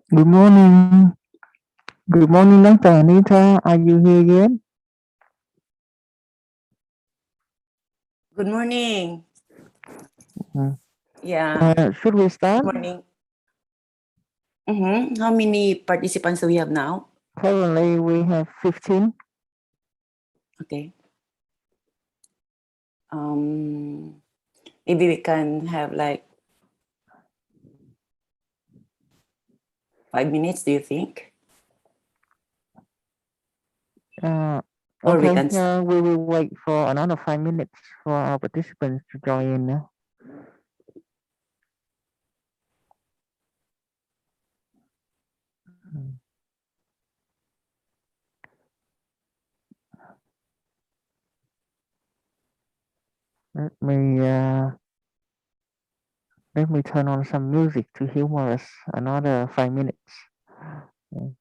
Good morning. Good morning, Dr. Anita. Are you here yet? Good morning. Mm. Yeah, Should we start? good morning. How many participants do we have now? Currently, we have 15. Okay. Maybe we can have like 5 minutes, do you think? Or we Okay, can start. we will wait for another 5 minutes for our participants to join in. Mm. Let me turn on some music to humor us another 5 minutes. Mm.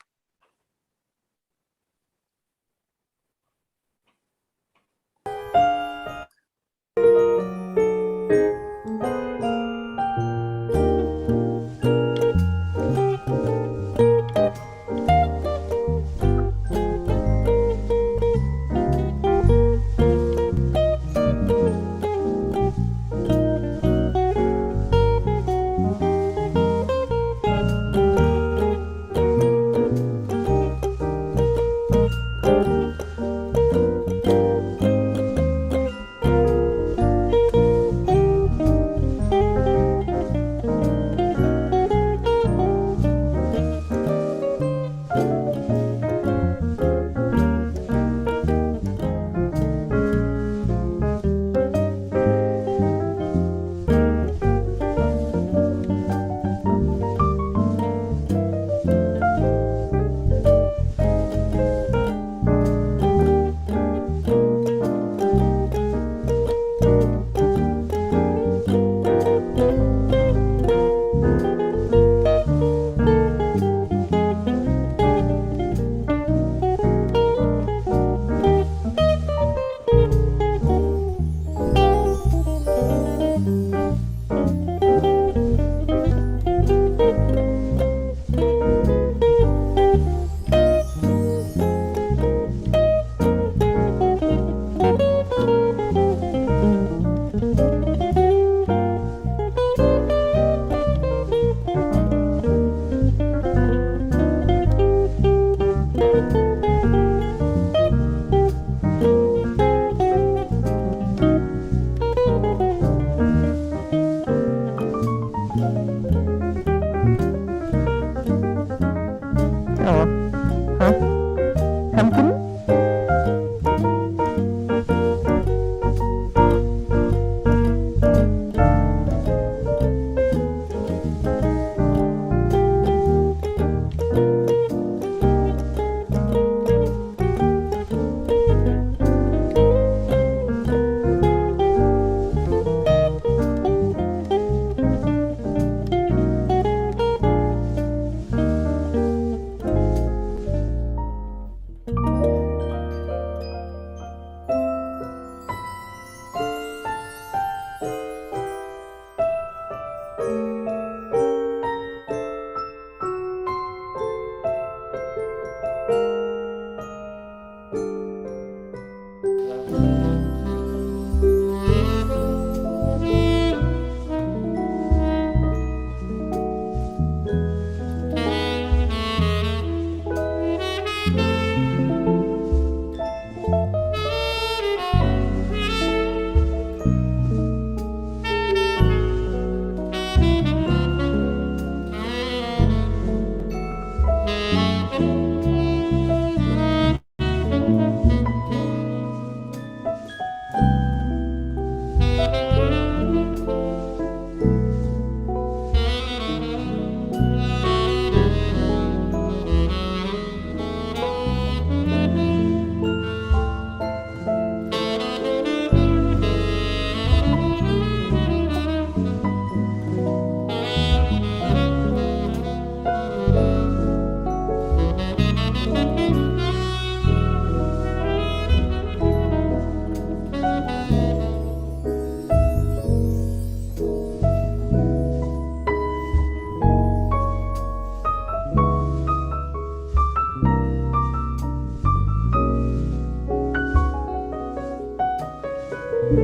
Good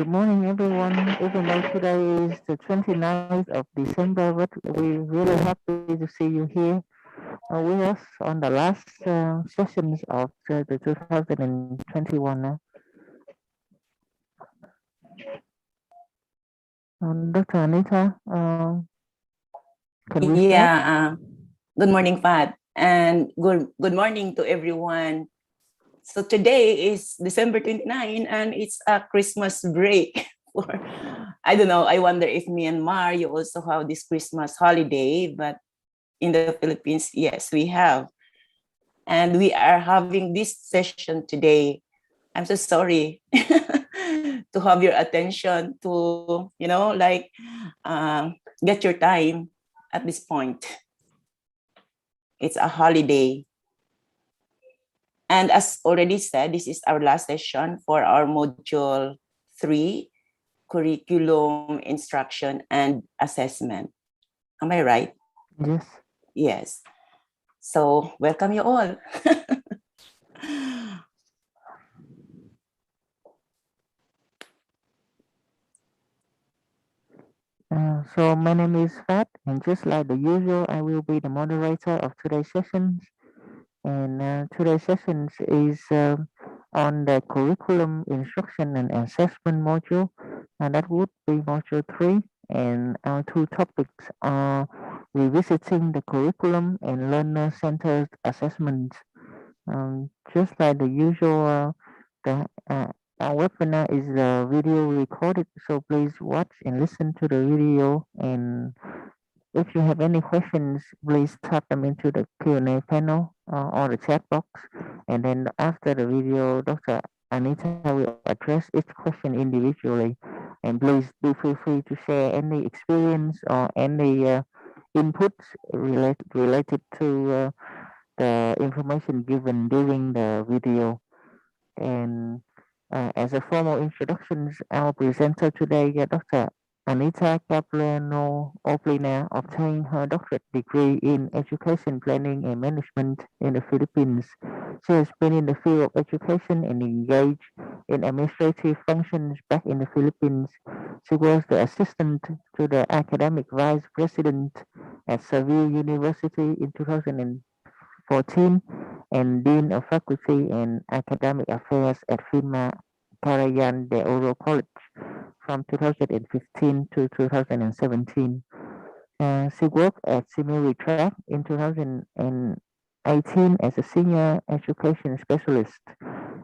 morning, everyone. Even though today is the 29th of December, but we're really happy to see you here with us on the last sessions of the 2021. Dr. Anita, can we start? Yeah. Good morning, Fat, and good morning to everyone. So today is December 29, and it's a Christmas break. For I don't know. I wonder if Myanmar you also have this Christmas holiday, but in the Philippines, yes, we have, and we are having this session today. I'm so sorry to have your attention to get your time at this point. It's a holiday. And as already said, this is our last session for our module 3, curriculum, instruction, and assessment. Am I right? Yes. Yes. So welcome you all. So my name is Fat, and just like the usual, I will be the moderator of today's sessions. And today's sessions is on the curriculum, instruction, and assessment module, and that would be module 3. And our two topics are revisiting the curriculum and learner-centered assessment. Just like the usual, our webinar is video recorded, so please watch and listen to the video. And if you have any questions, please type them into the Q&A panel or the chat box. And then after the video, Dr. Anita will address each question individually. And please do feel free to share any experience or any inputs related to the information given during the video. And as a formal introductions, our presenter today, Dr. Anita Capriano Oplina, obtained her doctorate degree in education planning and management in the Philippines. She has been in the field of education and engaged in administrative functions back in the Philippines. She was the assistant to the academic vice president at Seville University in 2014 and Dean of Faculty and Academic Affairs at FIMA Carayan de Oro College from 2015 to 2017. She worked at Simili Track in 2018 as a senior education specialist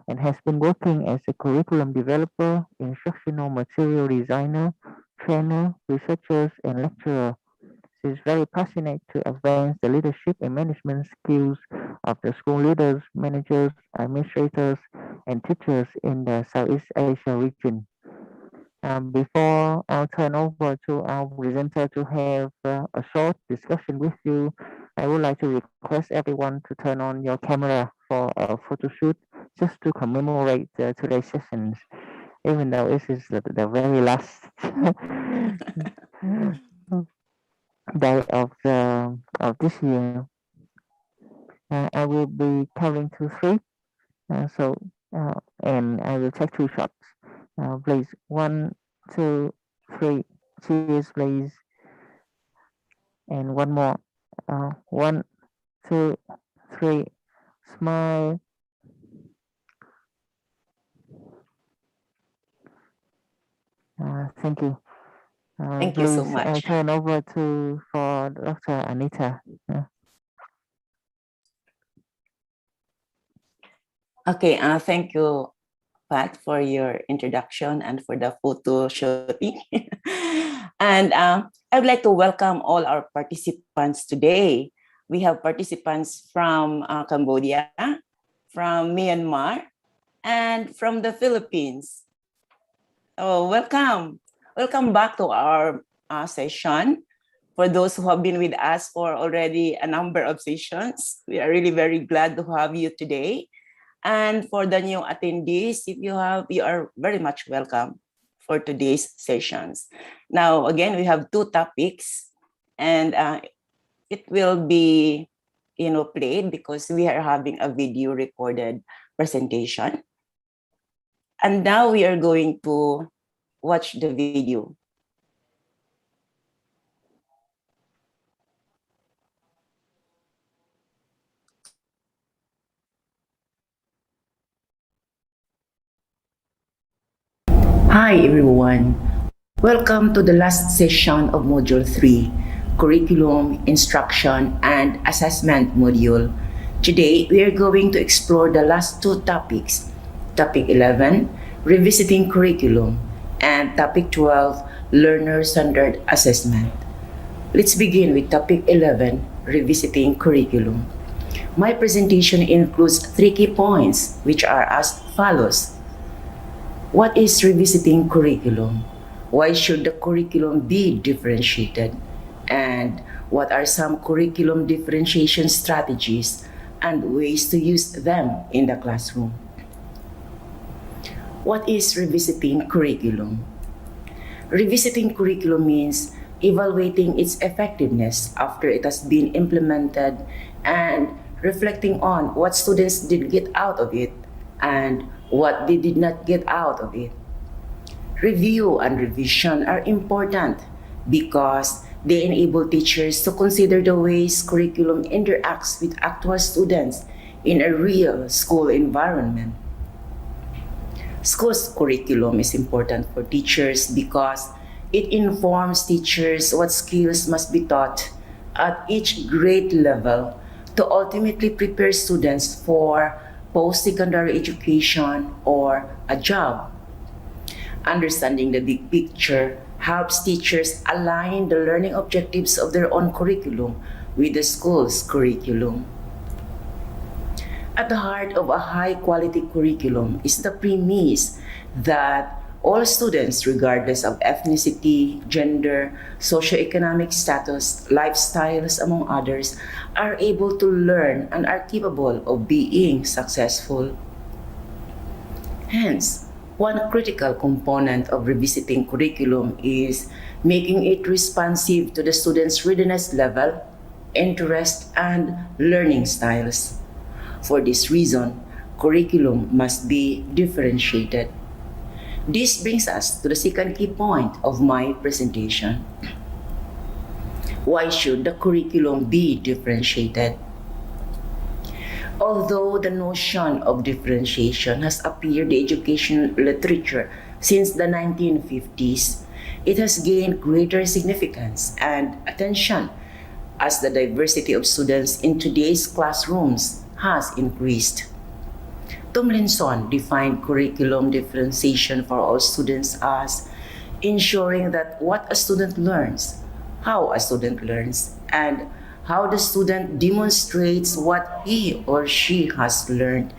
and has been working as a curriculum developer, instructional material designer, trainer, researcher, and lecturer. She is very passionate to advance the leadership and management skills of the school leaders, managers, administrators, and teachers in the Southeast Asia region. Before I'll turn over to our presenter to have a short discussion with you, I would like to request everyone to turn on your camera for a photo shoot just to commemorate today's sessions, even though this is the very last day of this year. I will be counting to 3. And I will take 2 shots. Please, 1, 2, 3. Cheers, please. And one more. 1, 2, 3. Smile. Thank you. Thank you so Please, much. I turn over for Dr. Anita. Okay, thank you, Pat, for your introduction and for the photo shooting. And I'd like to welcome all our participants today. We have participants from Cambodia, from Myanmar, and from the Philippines. Oh, welcome. Welcome back to our session. For those who have been with us for already a number of sessions, we are really very glad to have you today. And for the new attendees, you are very much welcome for today's sessions. Now, again, we have two topics, and it will be, played because we are having a video recorded presentation. And now we are going to watch the video. Hi everyone. Welcome to the last session of Module 3, Curriculum, Instruction, and Assessment module. Today, we are going to explore the last two topics. Topic 11, Revisiting Curriculum, and Topic 12, Learner-Centered Assessment. Let's begin with Topic 11, Revisiting Curriculum. My presentation includes 3 key points, which are as follows. What is revisiting curriculum? Why should the curriculum be differentiated? And what are some curriculum differentiation strategies and ways to use them in the classroom? What is revisiting curriculum? Revisiting curriculum means evaluating its effectiveness after it has been implemented and reflecting on what students did get out of it and what they did not get out of it. Review and revision are important because they enable teachers to consider the ways curriculum interacts with actual students in a real school environment. School's curriculum is important for teachers because it informs teachers what skills must be taught at each grade level to ultimately prepare students for post-secondary education or a job. Understanding the big picture helps teachers align the learning objectives of their own curriculum with the school's curriculum. At the heart of a high-quality curriculum is the premise that all students, regardless of ethnicity, gender, socioeconomic status, lifestyles, among others, are able to learn and are capable of being successful. Hence, one critical component of revisiting curriculum is making it responsive to the students' readiness level, interest, and learning styles. For this reason, curriculum must be differentiated. This brings us to the second key point of my presentation. Why should the curriculum be differentiated? Although the notion of differentiation has appeared in educational literature since the 1950s, it has gained greater significance and attention as the diversity of students in today's classrooms has increased. Tomlinson defined curriculum differentiation for all students as ensuring that what a student learns, how a student learns, and how the student demonstrates what he or she has learned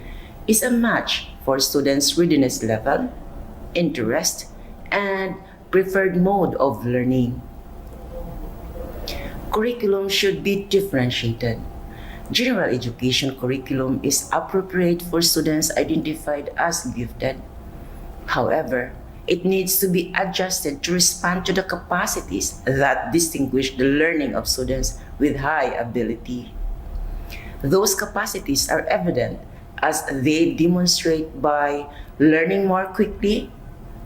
is a match for students' readiness level, interest, and preferred mode of learning. Curriculum should be differentiated. General education curriculum is appropriate for students identified as gifted. However, it needs to be adjusted to respond to the capacities that distinguish the learning of students with high ability. Those capacities are evident as they demonstrate by learning more quickly,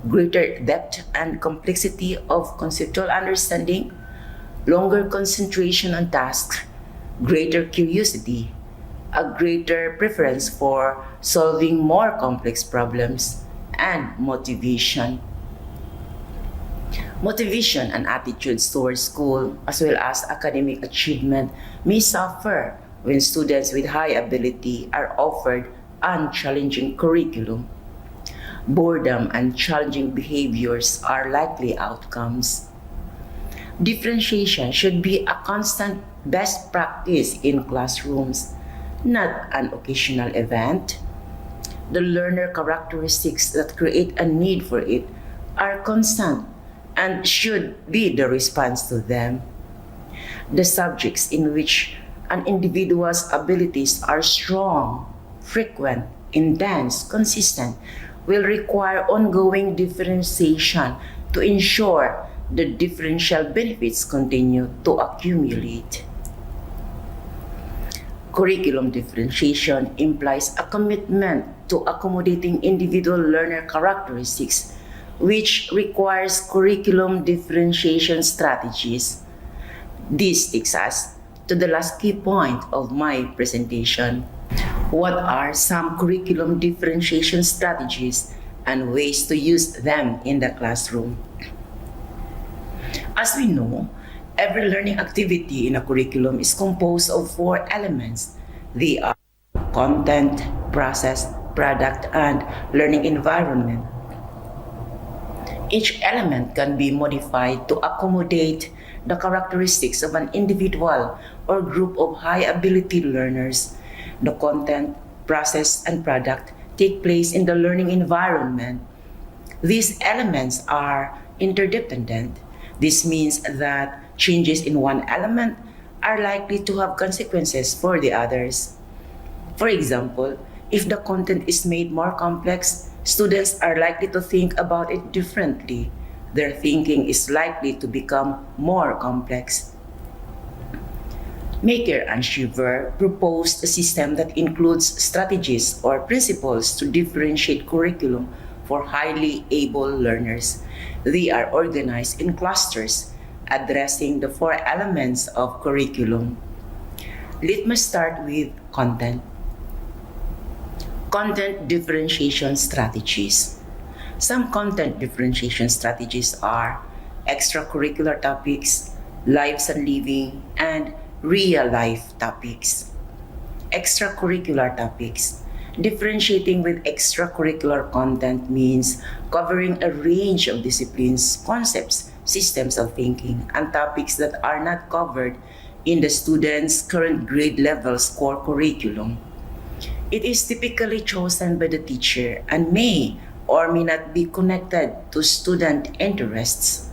greater depth and complexity of conceptual understanding, longer concentration on tasks, greater curiosity, a greater preference for solving more complex problems, and motivation. Motivation and attitudes towards school, as well as academic achievement, may suffer when students with high ability are offered unchallenging curriculum. Boredom and challenging behaviors are likely outcomes. Differentiation should be a constant best practice in classrooms, not an occasional event. The learner characteristics that create a need for it are constant and should be the response to them. The subjects in which an individual's abilities are strong, frequent, intense, consistent, will require ongoing differentiation to ensure the differential benefits continue to accumulate. Curriculum differentiation implies a commitment to accommodating individual learner characteristics, which requires curriculum differentiation strategies. This takes us to the last key point of my presentation. What are some curriculum differentiation strategies and ways to use them in the classroom? As we know, every learning activity in a curriculum is composed of four elements. They are content, process, product, and learning environment. Each element can be modified to accommodate the characteristics of an individual or group of high ability learners. The content, process, and product take place in the learning environment. These elements are interdependent. This means that changes in one element are likely to have consequences for the others. For example, if the content is made more complex, students are likely to think about it differently. Their thinking is likely to become more complex. Maker and Shiver proposed a system that includes strategies or principles to differentiate curriculum for highly able learners. They are organized in clusters, addressing the four elements of curriculum. Let me start with content. Content differentiation strategies. Some content differentiation strategies are extracurricular topics, lives and living, and real life topics. Extracurricular topics. Differentiating with extracurricular content means covering a range of disciplines, concepts, systems of thinking, and topics that are not covered in the student's current grade level's core curriculum. It is typically chosen by the teacher and may or may not be connected to student interests.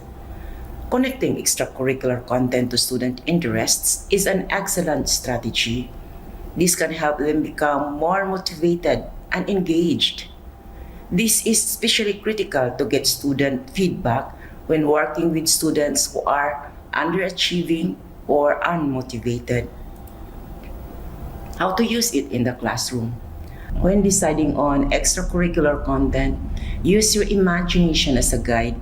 Connecting extracurricular content to student interests is an excellent strategy. This can help them become more motivated and engaged. This is especially critical to get student feedback when working with students who are underachieving or unmotivated. How to use it in the classroom. When deciding on extracurricular content, use your imagination as a guide.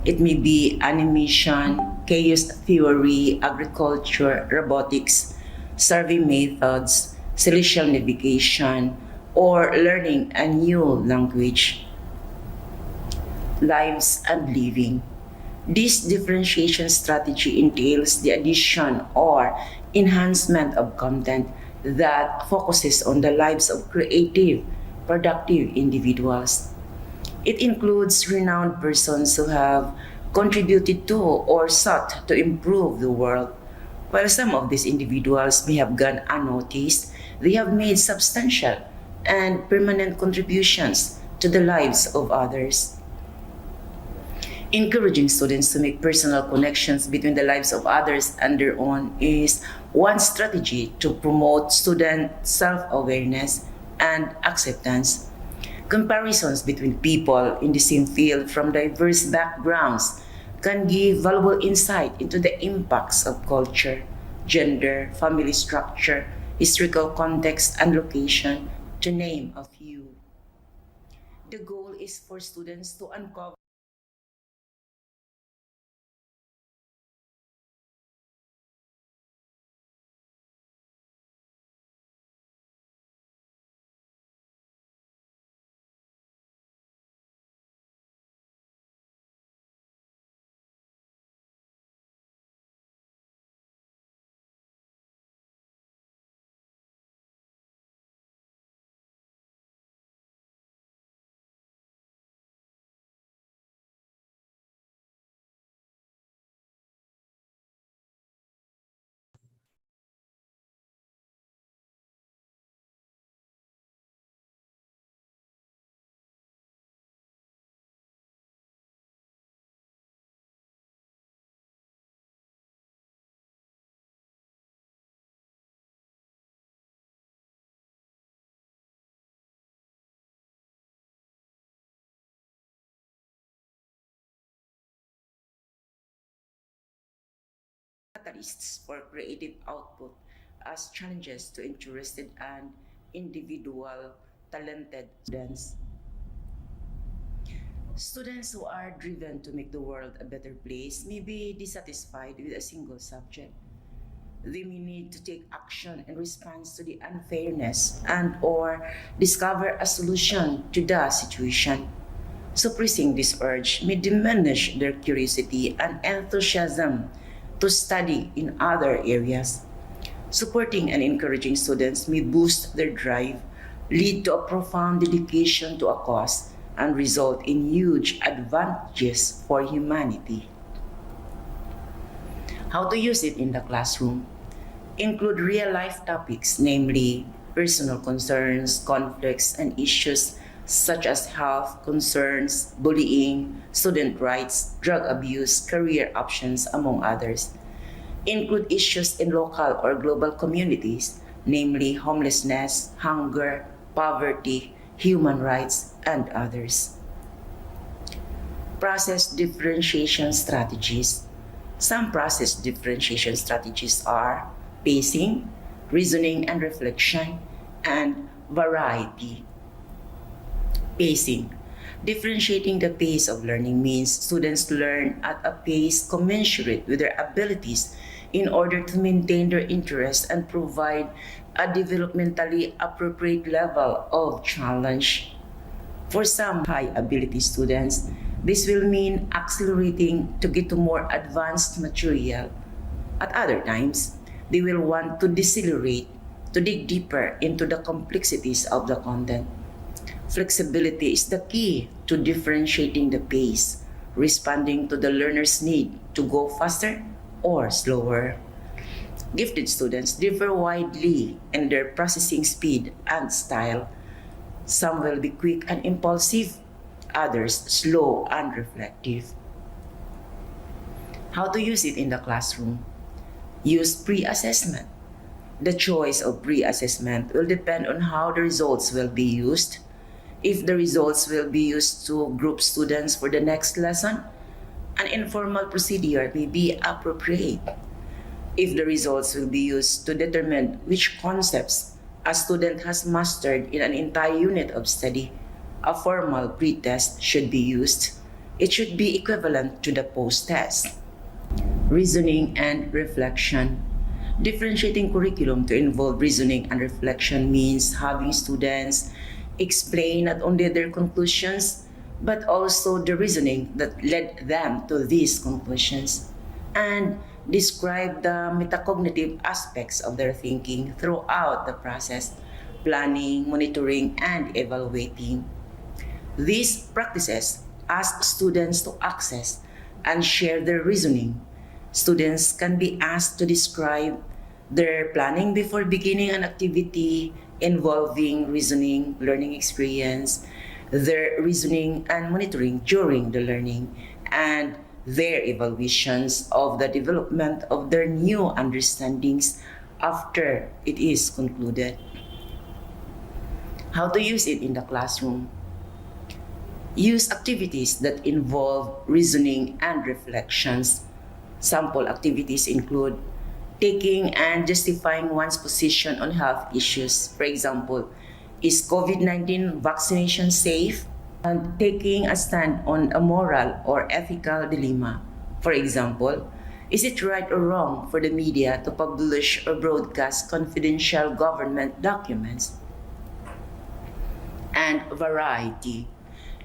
It may be animation, chaos theory, agriculture, robotics, survey methods, celestial navigation, or learning a new language. Lives and living. This differentiation strategy entails the addition or enhancement of content that focuses on the lives of creative, productive individuals. It includes renowned persons who have contributed to or sought to improve the world. While some of these individuals may have gone unnoticed, they have made substantial and permanent contributions to the lives of others. Encouraging students to make personal connections between the lives of others and their own is one strategy to promote student self-awareness and acceptance. Comparisons between people in the same field from diverse backgrounds can give valuable insight into the impacts of culture, gender, family structure, historical context, and location, to name a few. The goal is for students to uncover catalysts for creative output as challenges to interested and individual talented students. Students who are driven to make the world a better place may be dissatisfied with a single subject. They may need to take action in response to the unfairness and or discover a solution to the situation. Suppressing this urge may diminish their curiosity and enthusiasm to study in other areas. Supporting and encouraging students may boost their drive, lead to a profound dedication to a cause, and result in huge advantages for humanity. How to use it in the classroom? Include real life topics, namely personal concerns, conflicts, and issues such as health concerns, bullying, student rights, drug abuse, career options, among others. Include issues in local or global communities, namely homelessness, hunger, poverty, human rights, and others. Process differentiation strategies. Some process differentiation strategies are pacing, reasoning and reflection, and variety. Pacing. Differentiating the pace of learning means students learn at a pace commensurate with their abilities in order to maintain their interest and provide a developmentally appropriate level of challenge. For some high ability students, this will mean accelerating to get to more advanced material. At other times, they will want to decelerate to dig deeper into the complexities of the content. Flexibility is the key to differentiating the pace, responding to the learner's need to go faster or slower. Gifted students differ widely in their processing speed and style. Some will be quick and impulsive, others slow and reflective. How to use it in the classroom? Use pre-assessment. The choice of pre-assessment will depend on how the results will be used. If the results will be used to group students for the next lesson, an informal procedure may be appropriate. If the results will be used to determine which concepts a student has mastered in an entire unit of study, a formal pre-test should be used. It should be equivalent to the post-test. Reasoning and reflection. Differentiating curriculum to involve reasoning and reflection means having students explain not only their conclusions, but also the reasoning that led them to these conclusions, and describe the metacognitive aspects of their thinking throughout the process, planning, monitoring, and evaluating. These practices ask students to access and share their reasoning. Students can be asked to describe their planning before beginning an activity involving reasoning, learning experience, their reasoning and monitoring during the learning, and their evaluations of the development of their new understandings after it is concluded. How to use it in the classroom? Use activities that involve reasoning and reflections. Sample activities include taking and justifying one's position on health issues. For example, is COVID-19 vaccination safe? And taking a stand on a moral or ethical dilemma. For example, is it right or wrong for the media to publish or broadcast confidential government documents? And variety.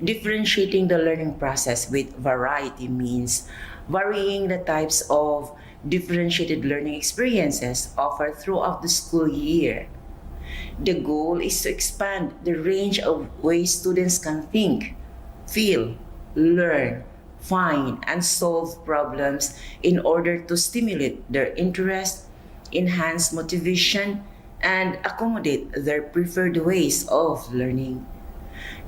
Differentiating the learning process with variety means varying the types of differentiated learning experiences offered throughout the school year. The goal is to expand the range of ways students can think, feel, learn, find, and solve problems in order to stimulate their interest, enhance motivation, and accommodate their preferred ways of learning.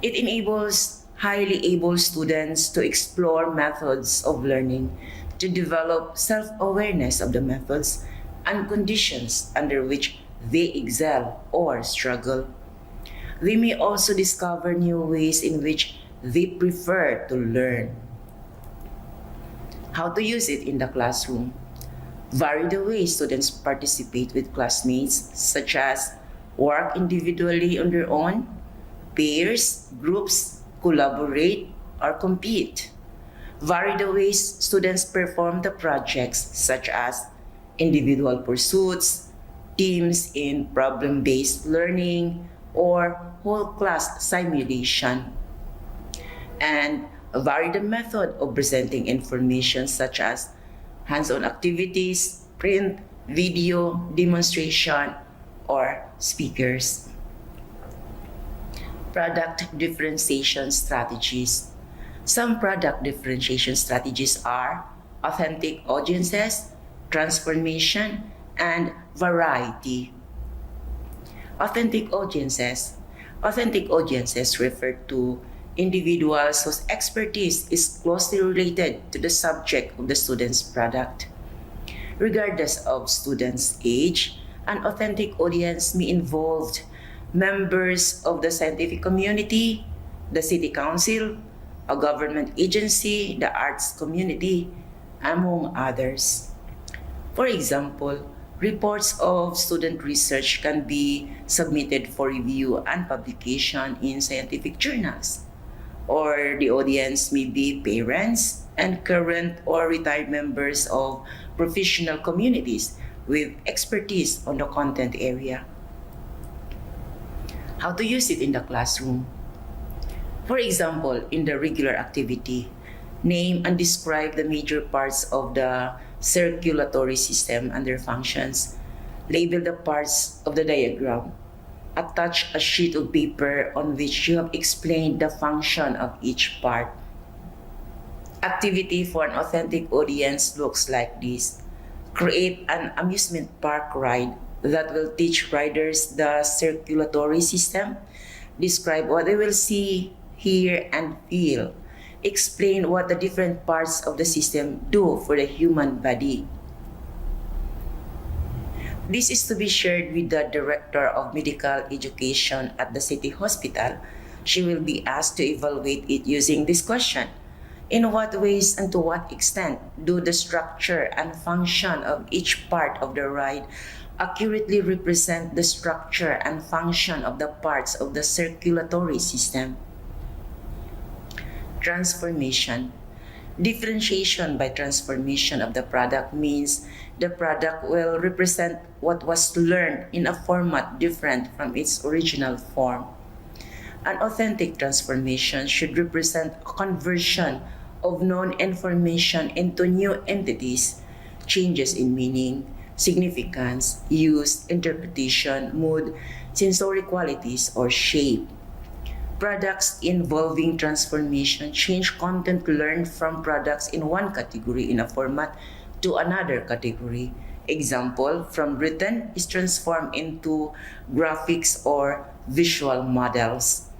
It enables highly able students to explore methods of learning, to develop self-awareness of the methods and conditions under which they excel or struggle. They may also discover new ways in which they prefer to learn. How to use it in the classroom? Vary the way students participate with classmates, such as work individually on their own, pairs, groups, collaborate, or compete. Vary the ways students perform the projects, such as individual pursuits, teams in problem based learning, or whole class simulation. And vary the method of presenting information, such as hands on activities, print, video, demonstration, or speakers. Product differentiation strategies. Some product differentiation strategies are authentic audiences, transformation, and variety. Authentic audiences. Authentic audiences refer to individuals whose expertise is closely related to the subject of the student's product. Regardless of student's age, an authentic audience may involve members of the scientific community, the city council, a government agency, the arts community, among others. For example, reports of student research can be submitted for review and publication in scientific journals. Or the audience may be parents and current or retired members of professional communities with expertise on the content area. How to use it in the classroom. For example, in the regular activity, name and describe the major parts of the circulatory system and their functions. Label the parts of the diagram. Attach a sheet of paper on which you have explained the function of each part. Activity for an authentic audience looks like this. Create an amusement park ride that will teach riders the circulatory system. Describe what they will see, hear, and feel. Explain what the different parts of the system do for the human body. This is to be shared with the Director of Medical Education at the City Hospital. She will be asked to evaluate it using this question. In what ways and to what extent do the structure and function of each part of the ride accurately represent the structure and function of the parts of the circulatory system? Transformation. Differentiation by transformation of the product means the product will represent what was learned in a format different from its original form. An authentic transformation should represent a conversion of known information into new entities, changes in meaning, significance, use, interpretation, mood, sensory qualities, or shape. Products involving transformation change content learned from products in one category in a format to another category. Example, from written is transformed into graphics or visual models.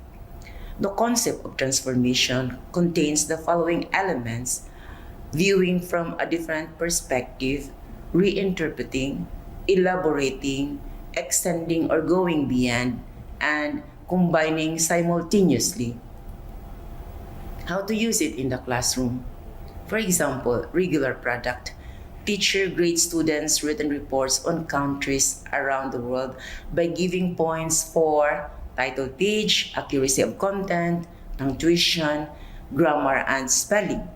The concept of transformation contains the following elements: viewing from a different perspective, reinterpreting, elaborating, extending or going beyond, and combining simultaneously. How to use it in the classroom. For example, regular product. Teacher grades students' written reports on countries around the world by giving points for title page, accuracy of content, punctuation, grammar, and spelling.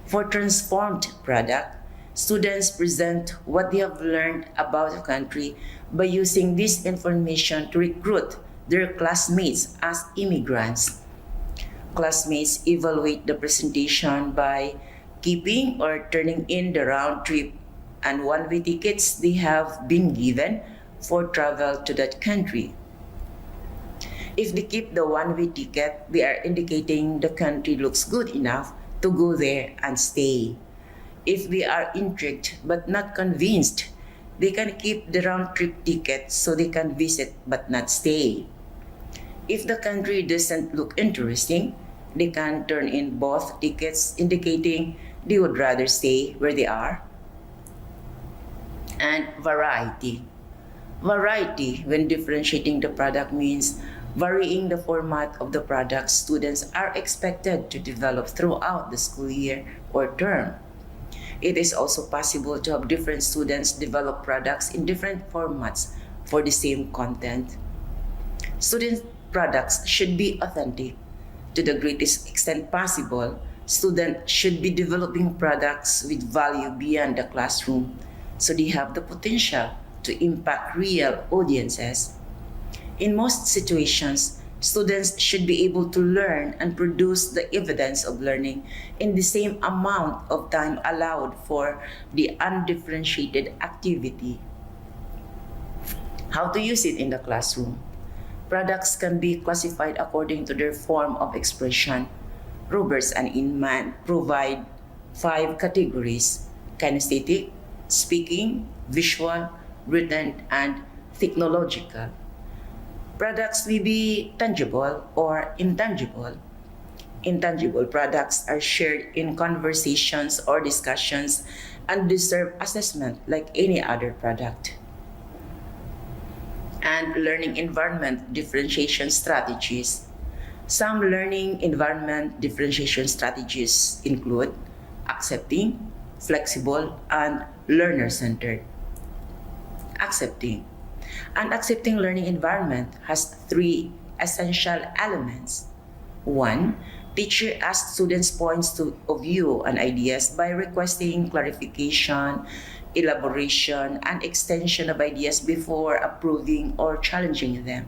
For transformed product, students present what they have learned about a country by using this information to recruit their classmates as immigrants. Classmates evaluate the presentation by keeping or turning in the round trip and one-way tickets they have been given for travel to that country. If they keep the one-way ticket, they are indicating the country looks good enough to go there and stay. If they are intrigued but not convinced, they can keep the round-trip ticket so they can visit but not stay. If the country doesn't look interesting, they can turn in both tickets indicating they would rather stay where they are. And variety. Variety, when differentiating the product, means varying the format of the product students are expected to develop throughout the school year or term. It is also possible to have different students develop products in different formats for the same content. Student products should be authentic. To the greatest extent possible, students should be developing products with value beyond the classroom, so they have the potential to impact real audiences. In most situations, students should be able to learn and produce the evidence of learning in the same amount of time allowed for the undifferentiated activity. How to use it in the classroom? Products can be classified according to their form of expression. Roberts and Inman provide 5 categories: kinesthetic, speaking, visual, written, and technological. Products may be tangible or intangible. Intangible products are shared in conversations or discussions and deserve assessment like any other product. And learning environment differentiation strategies. Some learning environment differentiation strategies include accepting, flexible, and learner-centered. Accepting. An accepting learning environment has 3 essential elements. 1. Teacher asks students points of view and ideas by requesting clarification, elaboration, and extension of ideas before approving or challenging them.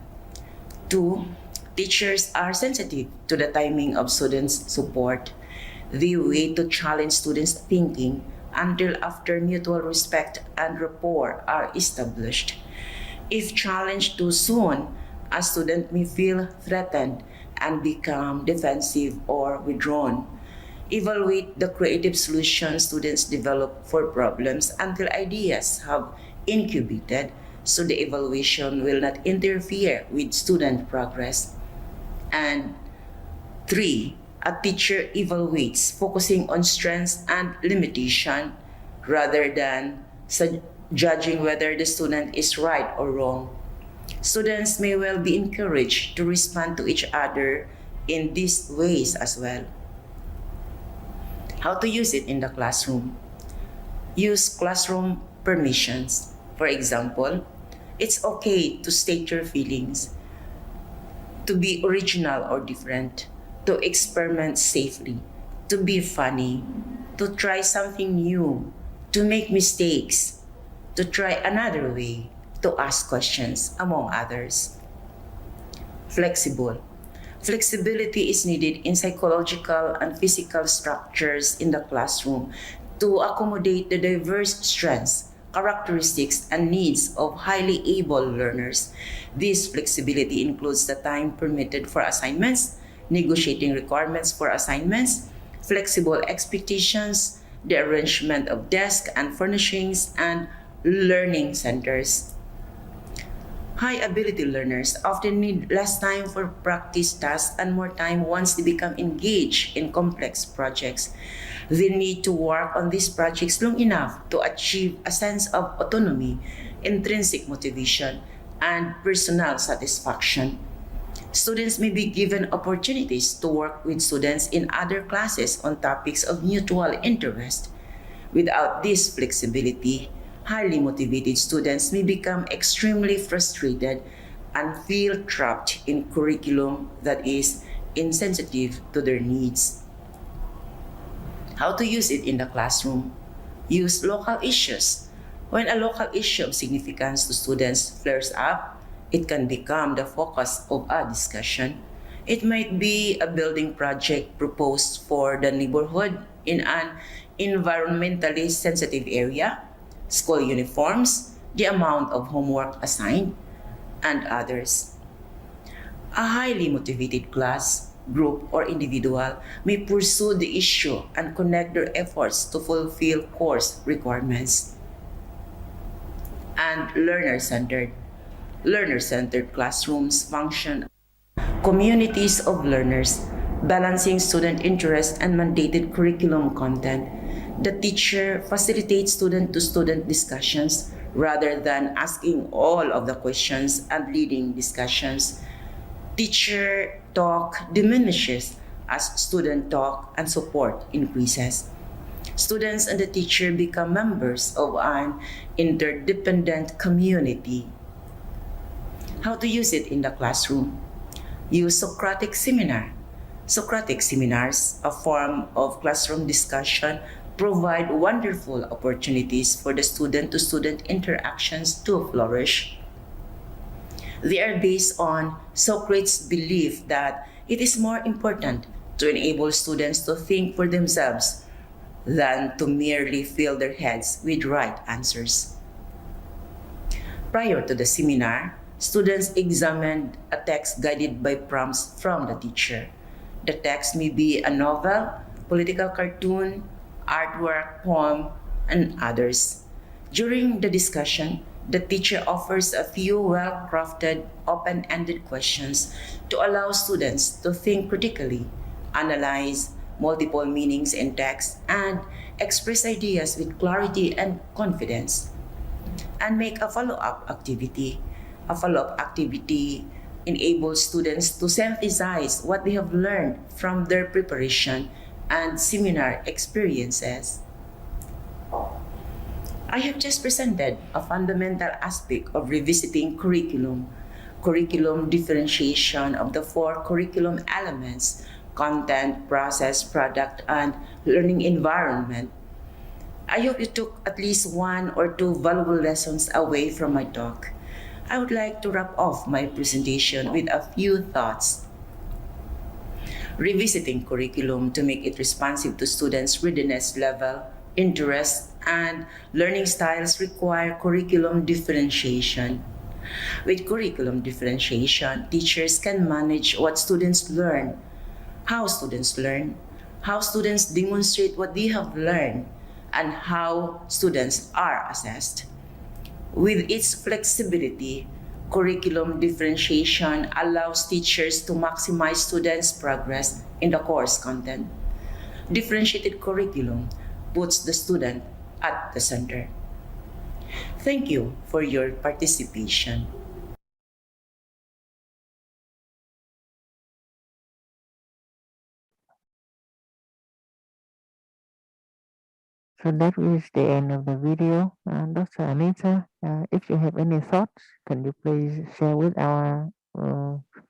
2. Teachers are sensitive to the timing of students' support. They wait to challenge students' thinking until after mutual respect and rapport are established. If challenged too soon, a student may feel threatened and become defensive or withdrawn. Evaluate the creative solutions students develop for problems until ideas have incubated, so the evaluation will not interfere with student progress. And 3, a teacher evaluates focusing on strengths and limitation rather than judging whether the student is right or wrong. Students may well be encouraged to respond to each other in these ways as well. How to use it in the classroom? Use classroom permissions. For example, it's okay to state your feelings, to be original or different, to experiment safely, to be funny, to try something new, to make mistakes, to try another way, to ask questions, among others. Flexible. Flexibility is needed in psychological and physical structures in the classroom to accommodate the diverse strengths, characteristics, and needs of highly able learners. This flexibility includes the time permitted for assignments, negotiating requirements for assignments, flexible expectations, the arrangement of desks and furnishings, and learning centers. High ability learners often need less time for practice tasks and more time once they become engaged in complex projects. They need to work on these projects long enough to achieve a sense of autonomy, intrinsic motivation, and personal satisfaction. Students may be given opportunities to work with students in other classes on topics of mutual interest. Without this flexibility, highly motivated students may become extremely frustrated and feel trapped in curriculum that is insensitive to their needs. How to use it in the classroom? Use local issues. When a local issue of significance to students flares up, it can become the focus of a discussion. It might be a building project proposed for the neighborhood in an environmentally sensitive area, school uniforms, the amount of homework assigned, and others. A highly motivated class, group, or individual may pursue the issue and connect their efforts to fulfill course requirements. And learner-centered. Learner-centered classrooms function communities of learners, balancing student interest and mandated curriculum content. The teacher facilitates student-to-student discussions rather than asking all of the questions and leading discussions. Teacher talk diminishes as student talk and support increases. Students and the teacher become members of an interdependent community. How to use it in the classroom? Use Socratic seminar. Socratic seminars, a form of classroom discussion, provide wonderful opportunities for the student to student interactions to flourish. They are based on Socrates' belief that it is more important to enable students to think for themselves than to merely fill their heads with right answers. Prior to the seminar, students examined a text guided by prompts from the teacher. The text may be a novel, political cartoon, artwork, poem, and others. During the discussion, the teacher offers a few well crafted, open ended questions to allow students to think critically, analyze multiple meanings in text, and express ideas with clarity and confidence, and make a follow-up activity. A follow-up activity enables students to synthesize what they have learned from their preparation and seminar experiences. I have just presented a fundamental aspect of revisiting curriculum differentiation of the four curriculum elements: content, process, product, and learning environment. I hope you took at least one or two valuable lessons away from my talk. I would like to wrap off my presentation with a few thoughts. Revisiting curriculum to make it responsive to students' readiness level, interest, and learning styles require curriculum differentiation. With curriculum differentiation, teachers can manage what students learn, how students learn, how students demonstrate what they have learned, and how students are assessed. With its flexibility, curriculum differentiation allows teachers to maximize students' progress in the course content. Differentiated curriculum puts the student at the center. Thank you for your participation. So that is the end of the video. Dr. Anita, if you have any thoughts, can you please share with our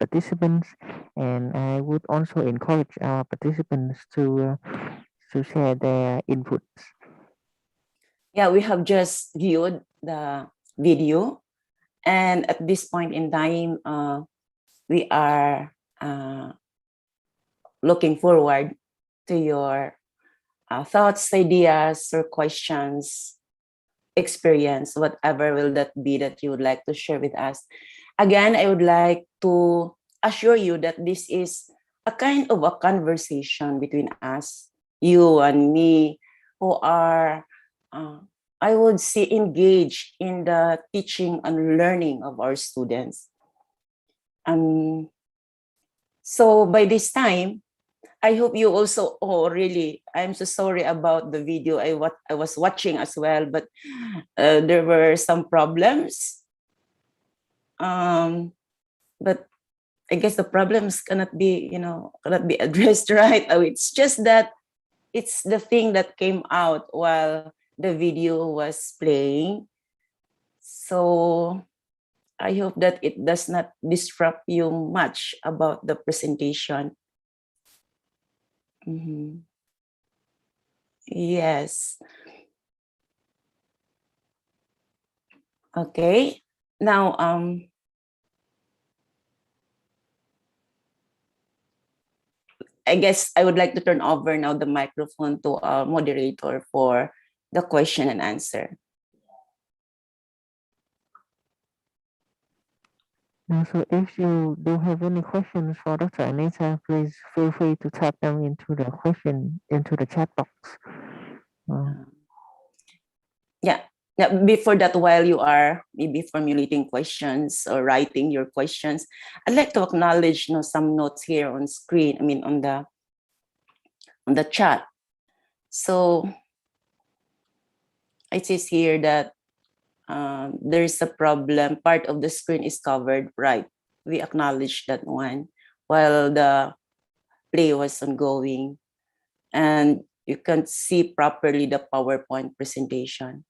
participants? And I would also encourage our participants to share their inputs. Yeah, we have just viewed the video, and at this point in time, we are looking forward to your thoughts, ideas, or questions, experience, whatever will that be that you would like to share with us. Again, I would like to assure you that this is a kind of a conversation between us, you and me, who are, I would say, engaged in the teaching and learning of our students. So by this time, I hope you also, oh, really, I'm so sorry about the video I was watching as well, but there were some problems. But I guess the problems cannot be, cannot be addressed right away. It's just that it's the thing that came out while the video was playing. So I hope that it does not disrupt you much about the presentation. Yes. Okay. Now, I guess I would like to turn over now the microphone to our moderator for the question and answer. So if you do have any questions for Dr. Anita, please feel free to type them into the chat box. Yeah. Before that, while you are maybe formulating questions or writing your questions, I'd like to acknowledge some notes here on screen. I mean, on the chat. So it says here that there is a problem. Part of the screen is covered, right? We acknowledge that one while the play was ongoing. And you can't see properly the PowerPoint presentation.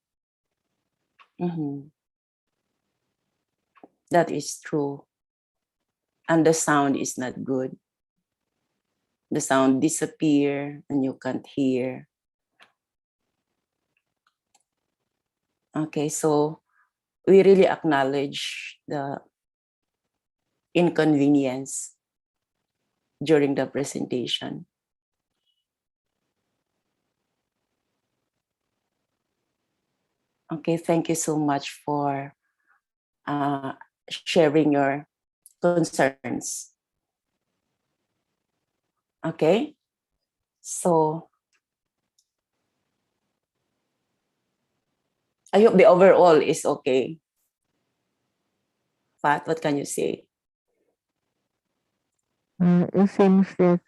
That is true. And the sound is not good. The sound disappear and you can't hear. Okay, so we really acknowledge the inconvenience during the presentation. Okay, thank you so much for sharing your concerns. Okay, so I hope the overall is okay. Pat, what can you say? It seems that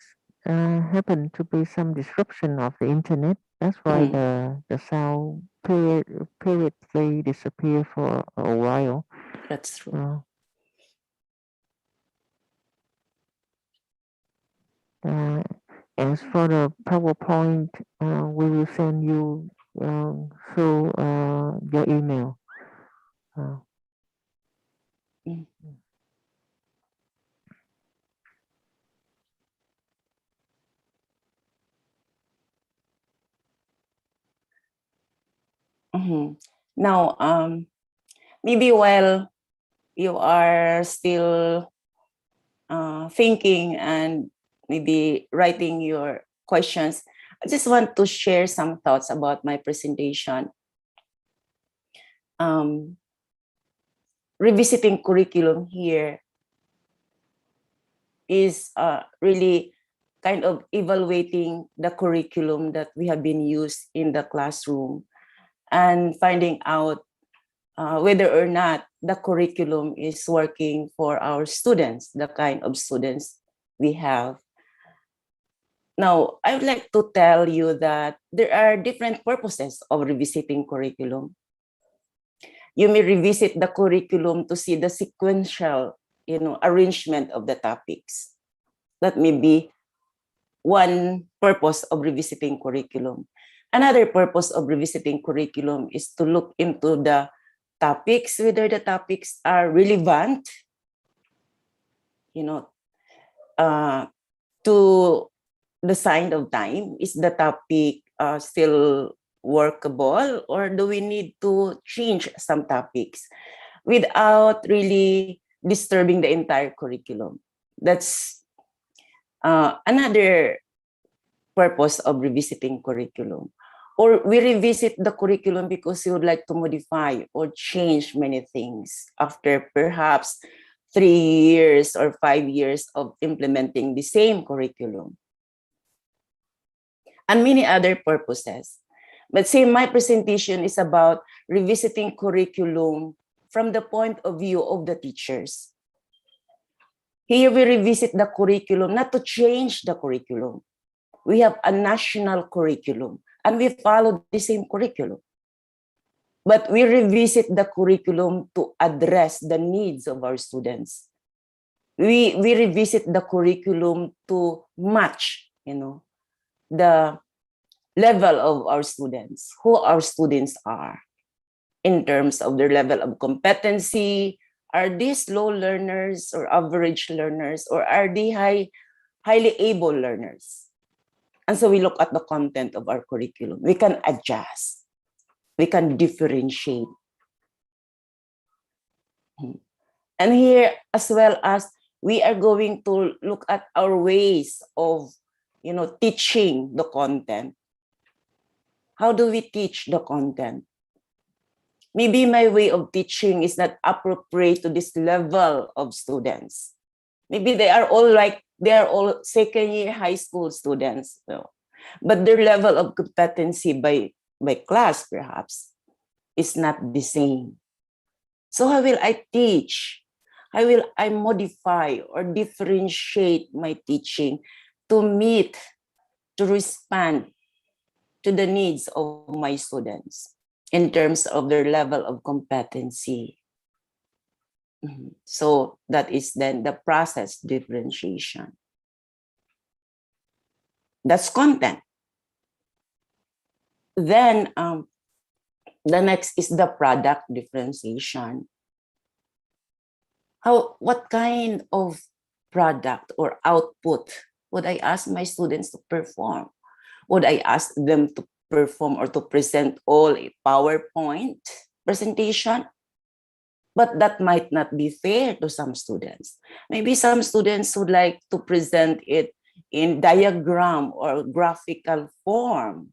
happened to be some disruption of the internet. That's why the sound periodically disappear for a while. That's true. As for the PowerPoint, we will send you through your email. Now, maybe while you are still thinking and maybe writing your questions, I just want to share some thoughts about my presentation. Revisiting curriculum here is really kind of evaluating the curriculum that we have been used in the classroom and finding out whether or not the curriculum is working for our students, the kind of students we have. Now, I would like to tell you that there are different purposes of revisiting curriculum. You may revisit the curriculum to see the sequential, arrangement of the topics. That may be one purpose of revisiting curriculum. Another purpose of revisiting curriculum is to look into the topics, whether the topics are relevant, to the sign of time. Is the topic still workable, or do we need to change some topics without really disturbing the entire curriculum? That's another purpose of revisiting curriculum. Or we revisit the curriculum because we would like to modify or change many things after perhaps 3 years or 5 years of implementing the same curriculum. And many other purposes. But say my presentation is about revisiting curriculum from the point of view of the teachers. Here we revisit the curriculum, not to change the curriculum. We have a national curriculum and we follow the same curriculum. But we revisit the curriculum to address the needs of our students. We revisit the curriculum to match, the level of our students, who our students are in terms of their level of competency. Are these low learners or average learners, or are they highly able learners? And so we look at the content of our curriculum. We can adjust. We can differentiate. And here, as well as we are going to look at our ways of, teaching the content. How do we teach the content? Maybe my way of teaching is not appropriate to this level of students. Maybe they are all second-year high school students, but their level of competency by class perhaps is not the same. So how will I teach? How will I modify or differentiate my teaching to respond to the needs of my students in terms of their level of competency? So that is then the process differentiation. That's content. Then the next is the product differentiation. What kind of product or output would I ask my students to perform? Would I ask them to perform or to present all a PowerPoint presentation? But that might not be fair to some students. Maybe some students would like to present it in diagram or graphical form.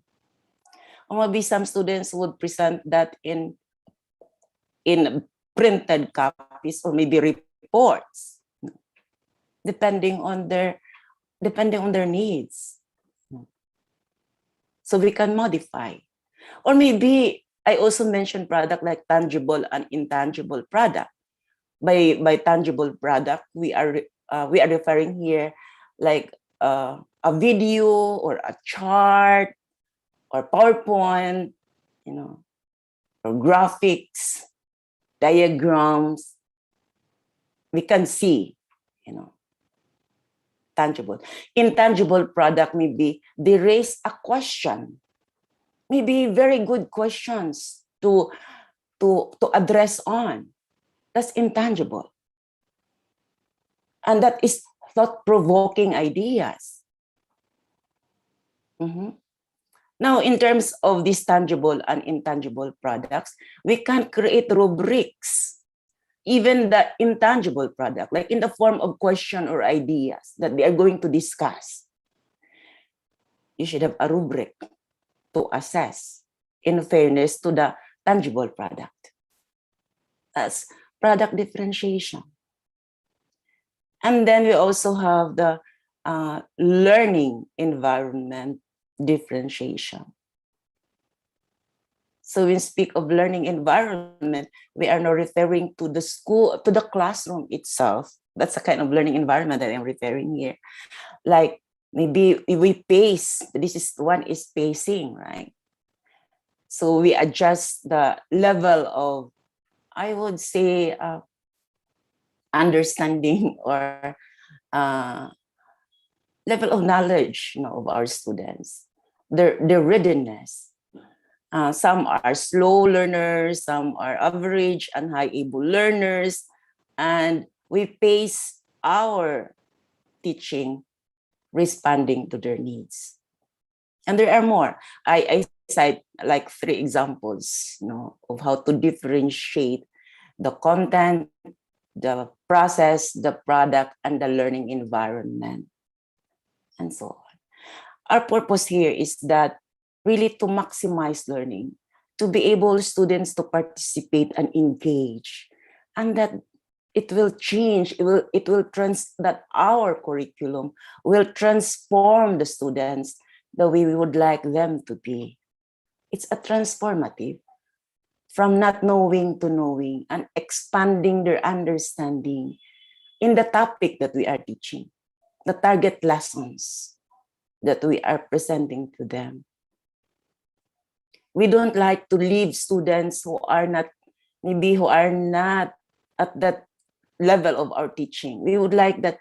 Or maybe some students would present that in printed copies or maybe reports, depending on their needs. So we can modify. Or maybe I also mentioned product like tangible and intangible product. By tangible product, we are referring here like a video or a chart or PowerPoint, or graphics, diagrams. We can see, tangible. Intangible product, maybe they raise a question, maybe very good questions to address on. That's intangible. And that is thought-provoking ideas. Now, in terms of these tangible and intangible products, we can create rubrics. Even the intangible product, like in the form of question or ideas that they are going to discuss. You should have a rubric to assess in fairness to the tangible product. That's product differentiation. And then we also have the learning environment differentiation. So when we speak of learning environment, we are now referring to the school, to the classroom itself. That's the kind of learning environment that I'm referring here. Like maybe we pace, one is pacing, right? So we adjust the level of, I would say, understanding or level of knowledge, of our students, their readiness. Some are slow learners, some are average and high able learners, and we pace our teaching responding to their needs. And there are more. I cite like 3 examples, of how to differentiate the content, the process, the product, and the learning environment, and so on. Our purpose here is that really to maximize learning, to be able students to participate and engage, and that it will change, that our curriculum will transform the students the way we would like them to be. It's a transformative, from not knowing to knowing, and expanding their understanding in the topic that we are teaching, the target lessons that we are presenting to them. We don't like to leave students who are not at that level of our teaching. We would like that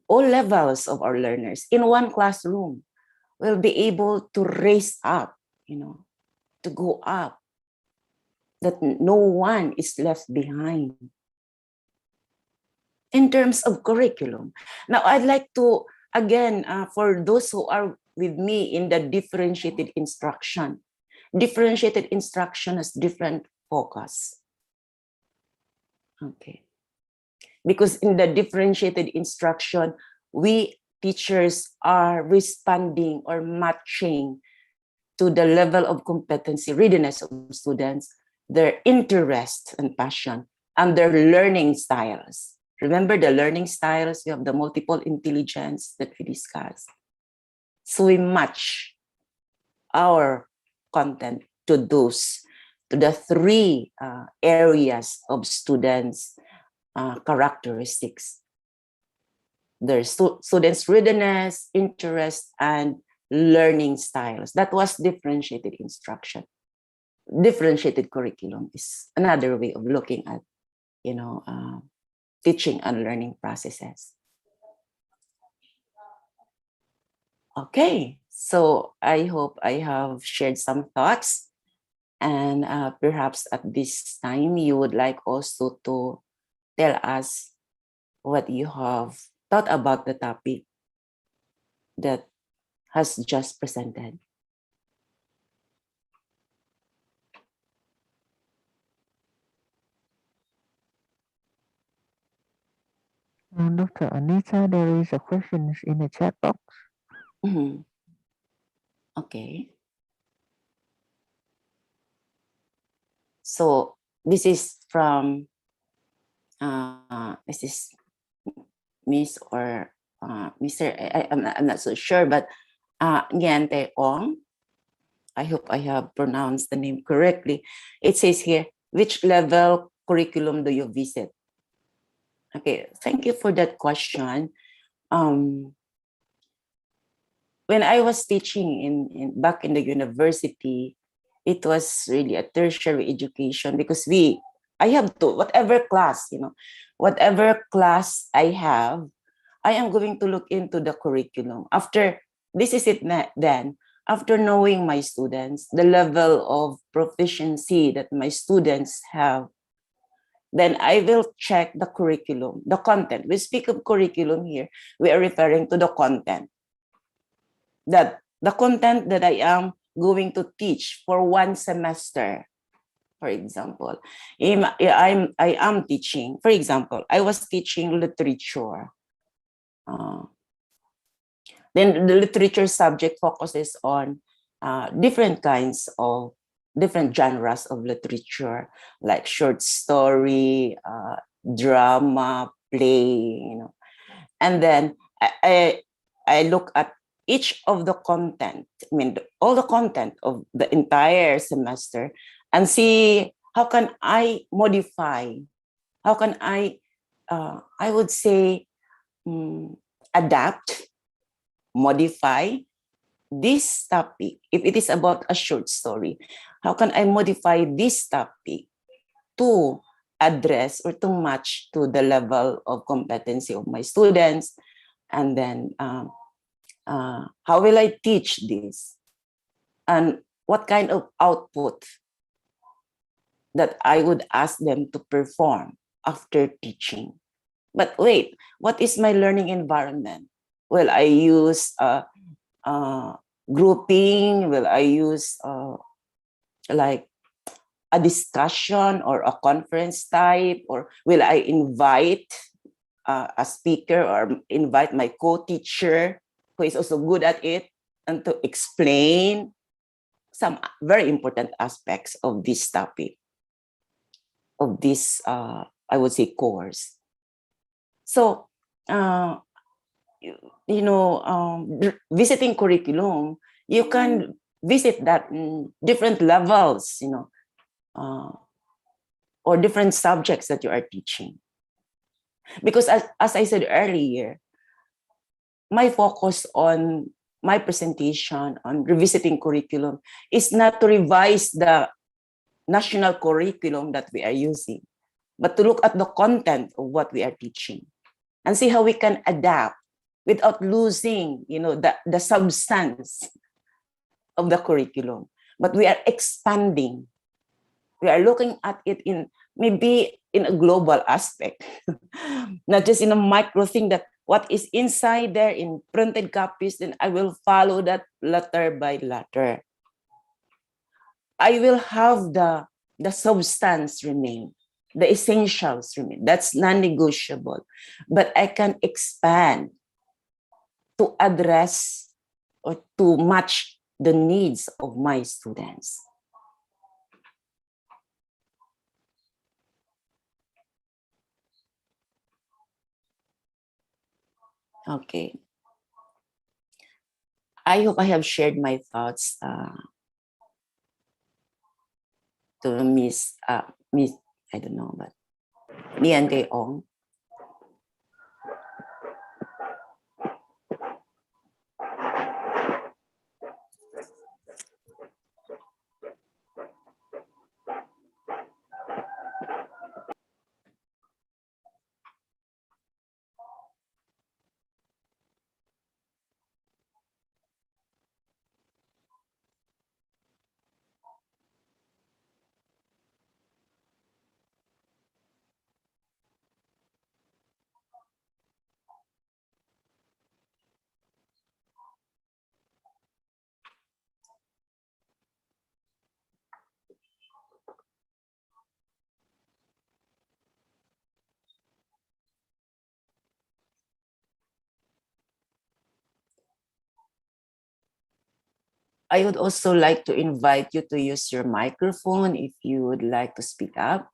all levels of our learners in one classroom will be able to raise up, to go up, that no one is left behind. In terms of curriculum, now I'd like to, again, for those who are with me in the differentiated instruction has different focus. Okay. Because in the differentiated instruction, we teachers are responding or matching to the level of competency, readiness of students, their interest and passion, and their learning styles. Remember the learning styles, we have the multiple intelligence that we discussed. So we match our content to the 3 areas of students' characteristics. Their students' readiness, interest, and learning styles. That was differentiated instruction. Differentiated curriculum is another way of looking at, teaching and learning processes. Okay, So I hope I have shared some thoughts, and perhaps at this time you would like also to tell us what you have thought about the topic that has just presented. Dr. Anita, there is a question in the chat box. Mhm. Okay. So this is from this is Miss or Mr. I'm not so sure, but Niente Ong. I hope I have pronounced the name correctly. It says here, which level curriculum do you visit? Okay, thank you for that question. When I was teaching back in the university, it was really a tertiary education because I have to, whatever class I have, I am going to look into the curriculum. After, this is it then, after knowing my students, the level of proficiency that my students have, then I will check the curriculum, the content. We speak of curriculum here, we are referring to the content. That the content that I am going to teach for one semester. For example, I am teaching, for example, I was teaching literature. Then the literature subject focuses on different kinds of different genres of literature, like short story, drama, play, and then I look at each of the content, I mean, all the content of the entire semester, and see how can I modify, how can I would say, adapt, modify this topic. If it is about a short story, how can I modify this topic to address or to match to the level of competency of my students? And then how will I teach this? And what kind of output that I would ask them to perform after teaching? But wait, what is my learning environment? Will I use grouping? Will I use like a discussion or a conference type? Or will I invite a speaker or invite my co-teacher who is also good at it and to explain some very important aspects of this topic, of this, I would say, course. So, visiting curriculum, you can visit that in different levels, or different subjects that you are teaching. Because as I said earlier, my focus on my presentation on revisiting curriculum is not to revise the national curriculum that we are using, but to look at the content of what we are teaching and see how we can adapt without losing, the substance of the curriculum. But we are expanding. We are looking at it in maybe in a global aspect, not just in a micro thing that what is inside there in printed copies, then I will follow that letter by letter. I will have the substance remain, the essentials remain. That's non-negotiable. But I can expand to address or to match the needs of my students. Okay. I hope I have shared my thoughts to Miss, I don't know, but Niente Ong. I would also like to invite you to use your microphone if you would like to speak up.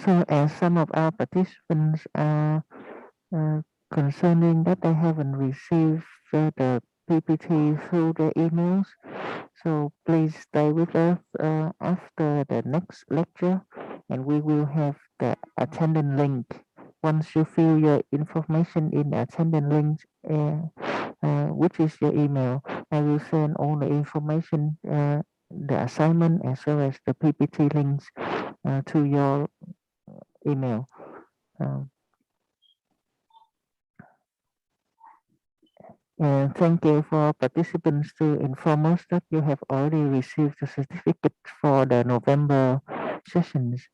So as some of our participants are uh, concerning that they haven't received the PPT through their emails, so please stay with us after the next lecture, and we will have the attendance link. Once you fill your information in the attendance link, which is your email, I will send all the information, the assignment as well as the PPT links to your email. Um, and thank you for participants to inform us that you have already received the certificate for the November sessions.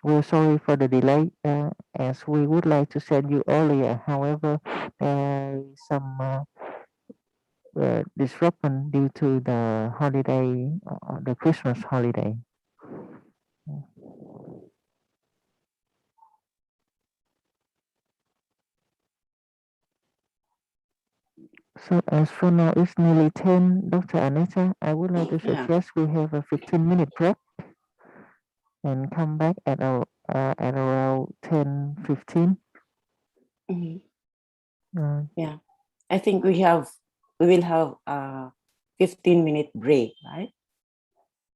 We're sorry for the delay, as we would like to send you earlier. However, there is some disruption due to the holiday, the Christmas holiday. So as for now, it's nearly 10, Dr. Anita. I would like to Yeah. suggest we have a 15-minute break and come back at around 10:15. Mhm. Uh, Yeah. I think we will have a 15-minute break, right?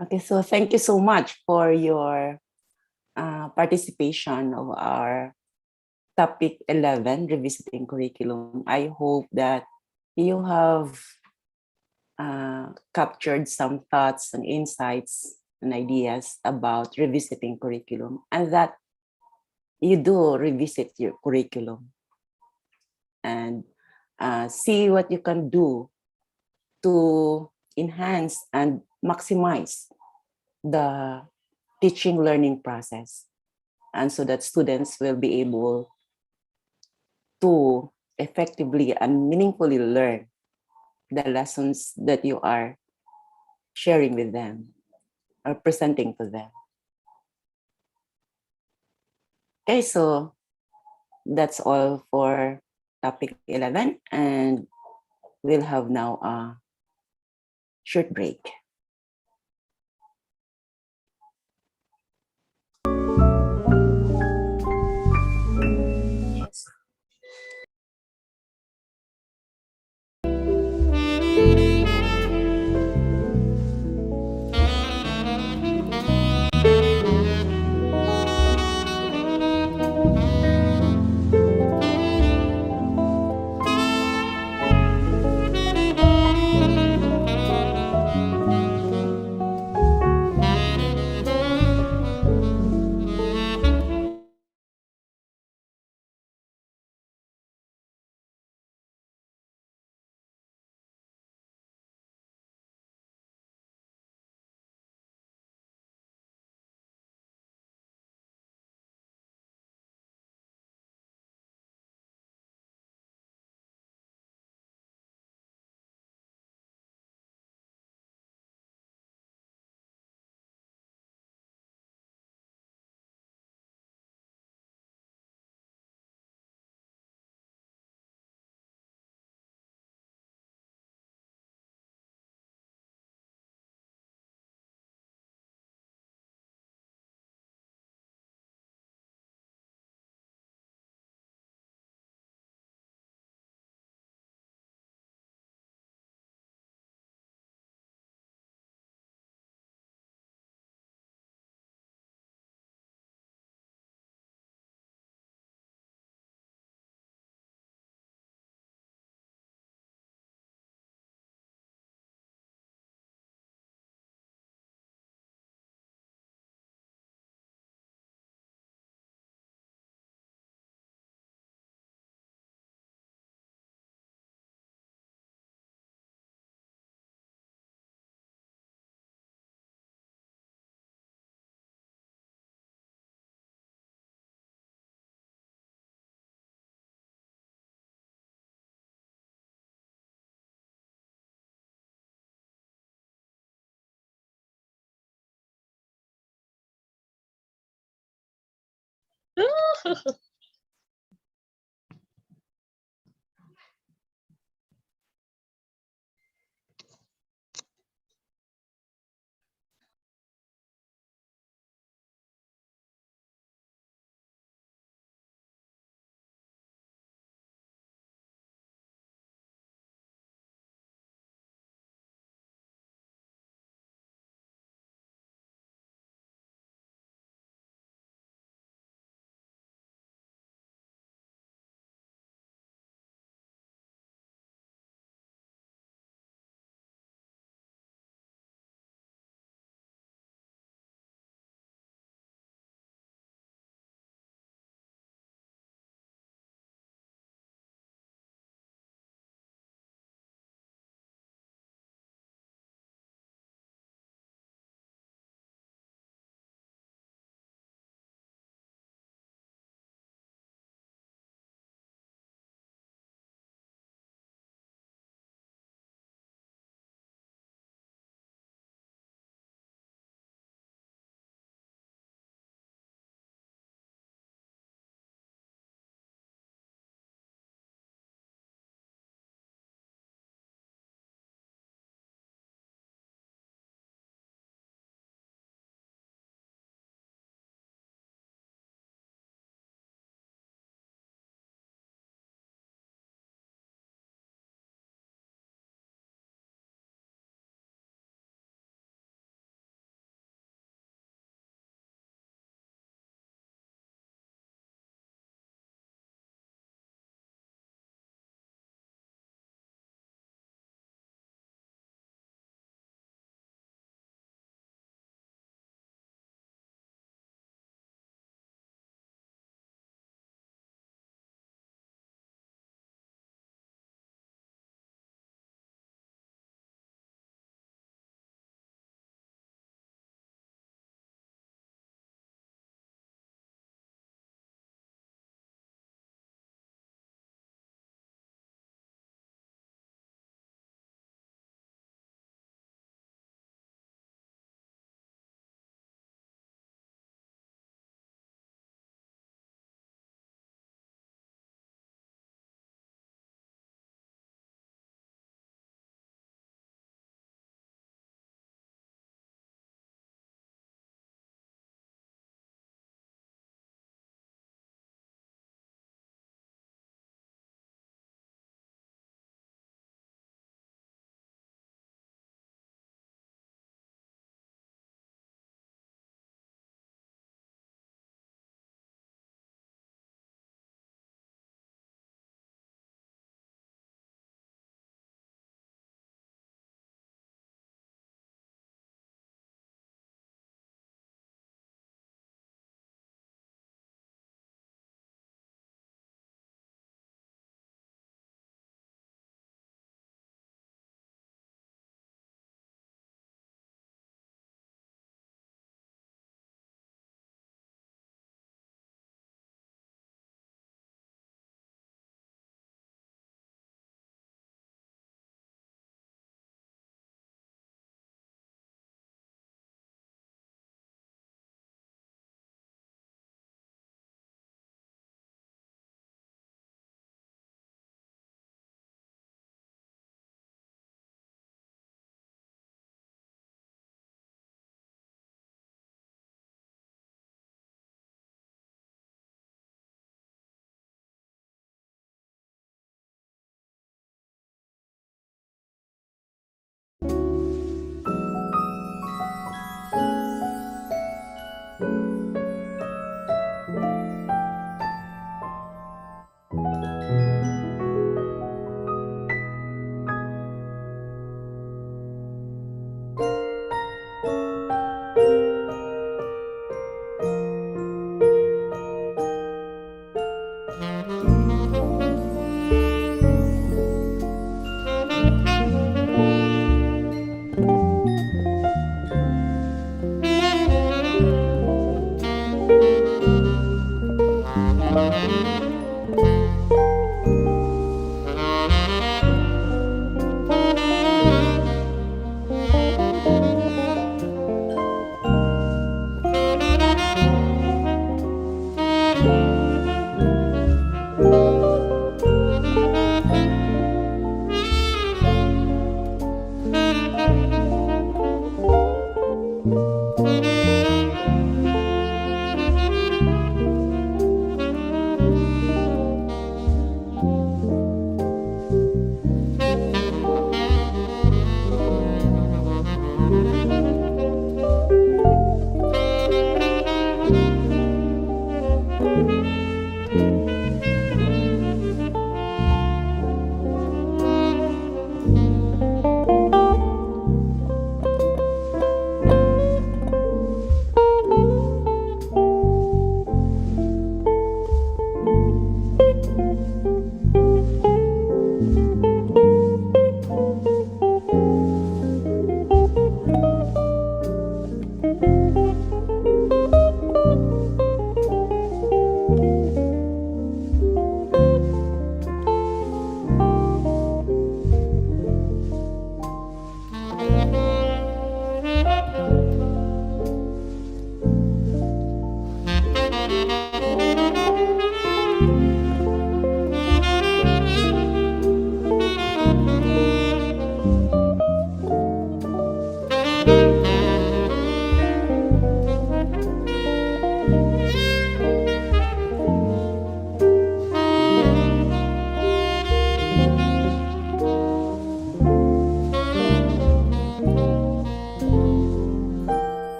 Okay, so thank you so much for your participation of our topic 11, revisiting curriculum. I hope that you have captured some thoughts and insights and ideas about revisiting curriculum, and that you do revisit your curriculum and see what you can do to enhance and maximize the teaching learning process, and so that students will be able to effectively and meaningfully learn the lessons that you are sharing with them or presenting to them. Okay, so that's all for topic 11, and we'll have now a short break.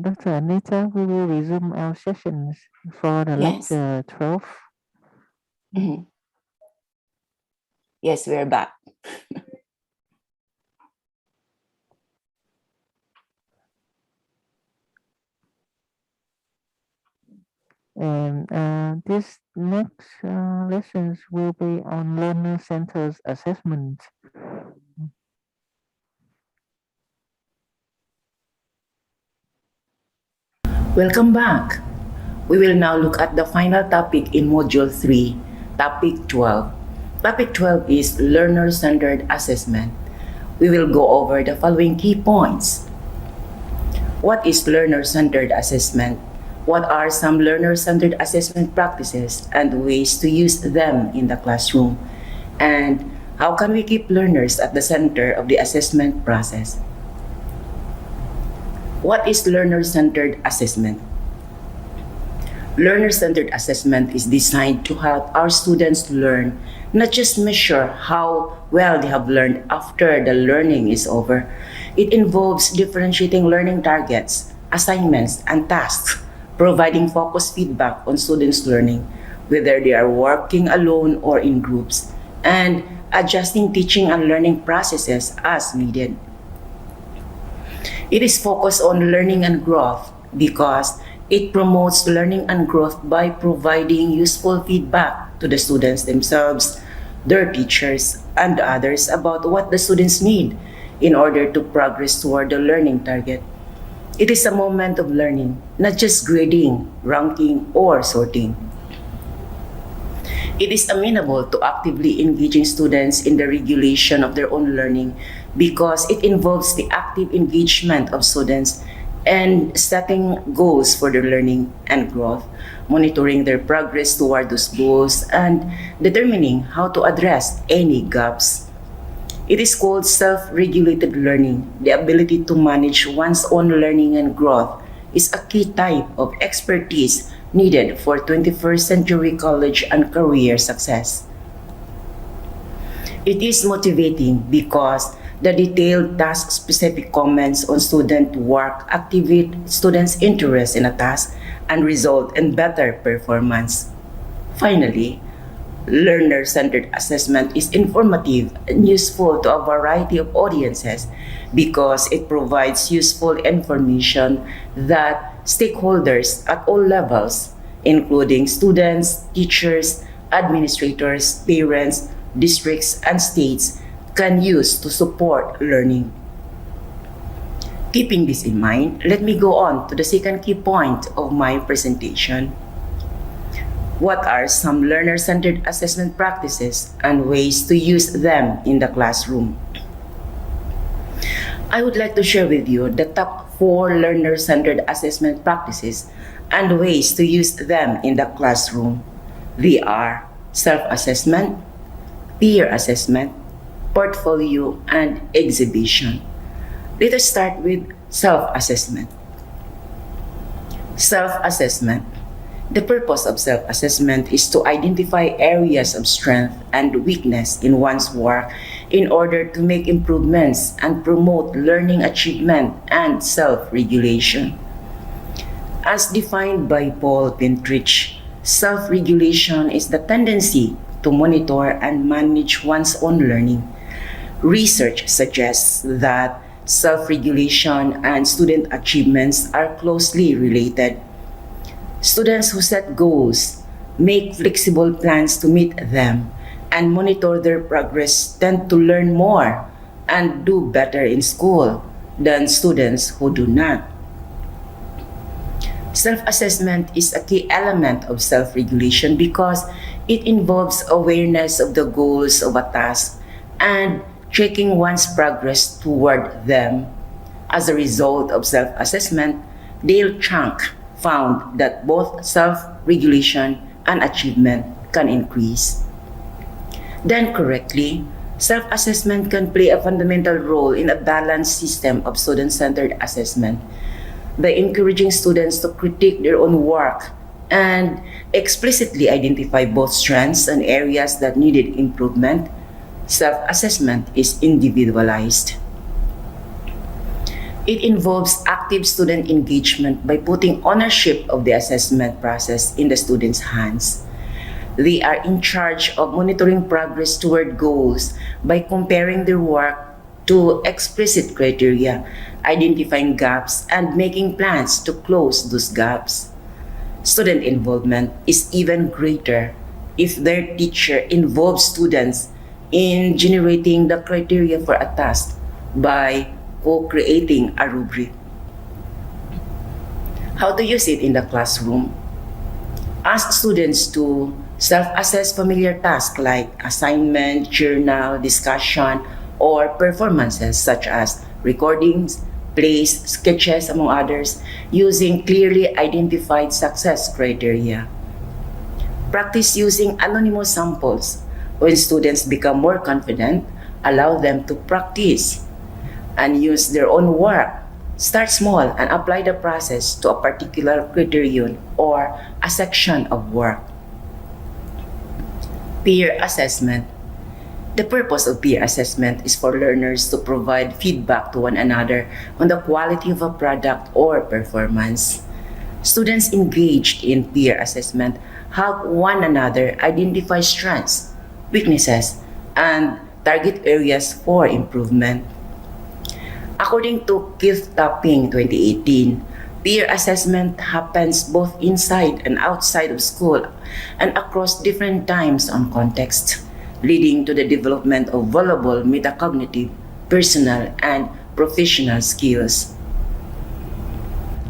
Dr. Anita, we will resume our sessions for the Yes. lecture 12. Mhm. Yes, we're back. And this next lessons will be on learner centers assessment. Welcome back. We will now look at the final topic in Module 3, Topic 12. Topic 12 is Learner-Centered Assessment. We will go over the following key points. What is learner-centered assessment? What are some learner-centered assessment practices and ways to use them in the classroom? And how can we keep learners at the center of the assessment process? What is learner-centered assessment? Learner-centered assessment is designed to help our students learn, not just measure how well they have learned after the learning is over. It involves differentiating learning targets, assignments, and tasks, providing focused feedback on students' learning, whether they are working alone or in groups, and adjusting teaching and learning processes as needed. It is focused on learning and growth because it promotes learning and growth by providing useful feedback to the students themselves, their teachers, and others about what the students need in order to progress toward the learning target. It is a moment of learning, not just grading, ranking, or sorting. It is amenable to actively engaging students in the regulation of their own learning because it involves the active engagement of students and setting goals for their learning and growth, monitoring their progress toward those goals, and determining how to address any gaps. It is called self-regulated learning. The ability to manage one's own learning and growth is a key type of expertise needed for 21st century college and career success. It is motivating because the detailed task-specific comments on student work activate students' interest in a task and result in better performance. Finally, learner-centered assessment is informative and useful to a variety of audiences because it provides useful information that stakeholders at all levels, including students, teachers, administrators, parents, districts, and states, can use to support learning. Keeping this in mind, let me go on to the second key point of my presentation. What are some learner-centered assessment practices and ways to use them in the classroom? I would like to share with you the top 4 learner-centered assessment practices and ways to use them in the classroom. They are self-assessment, peer assessment, portfolio, and exhibition. Let us start with self-assessment. Self-assessment. The purpose of self-assessment is to identify areas of strength and weakness in one's work in order to make improvements and promote learning achievement and self-regulation. As defined by Paul Pintrich, self-regulation is the tendency to monitor and manage one's own learning. Research suggests that self-regulation and student achievements are closely related. Students who set goals, make flexible plans to meet them, and monitor their progress tend to learn more and do better in school than students who do not. Self-assessment is a key element of self-regulation because It involves awareness of the goals of a task and checking one's progress toward them. As a result of self assessment, Dale Chunk found that both self regulation and achievement can increase. Done correctly, self assessment can play a fundamental role in a balanced system of student centered assessment by encouraging students to critique their own work and explicitly identify both strengths and areas that needed improvement. Self assessment is individualized. It involves active student engagement by putting ownership of the assessment process in the students' hands. They are in charge of monitoring progress toward goals by comparing their work to explicit criteria, identifying gaps, and making plans to close those gaps. Student involvement is even greater if their teacher involves students in generating the criteria for a task by co-creating a rubric. How to use it in the classroom? Ask students to self-assess familiar tasks like assignment, journal, discussion, or performances such as recordings, plays, sketches, among others, using clearly identified success criteria. Practice using anonymous samples. When students become more confident, allow them to practice and use their own work. Start small and apply the process to a particular criterion or a section of work. Peer assessment. The purpose of peer assessment is for learners to provide feedback to one another on the quality of a product or performance. Students engaged in peer assessment help one another identify strengths, weaknesses, and target areas for improvement. According to Keith Tapping 2018, peer assessment happens both inside and outside of school and across different times and contexts, leading to the development of valuable metacognitive, personal, and professional skills.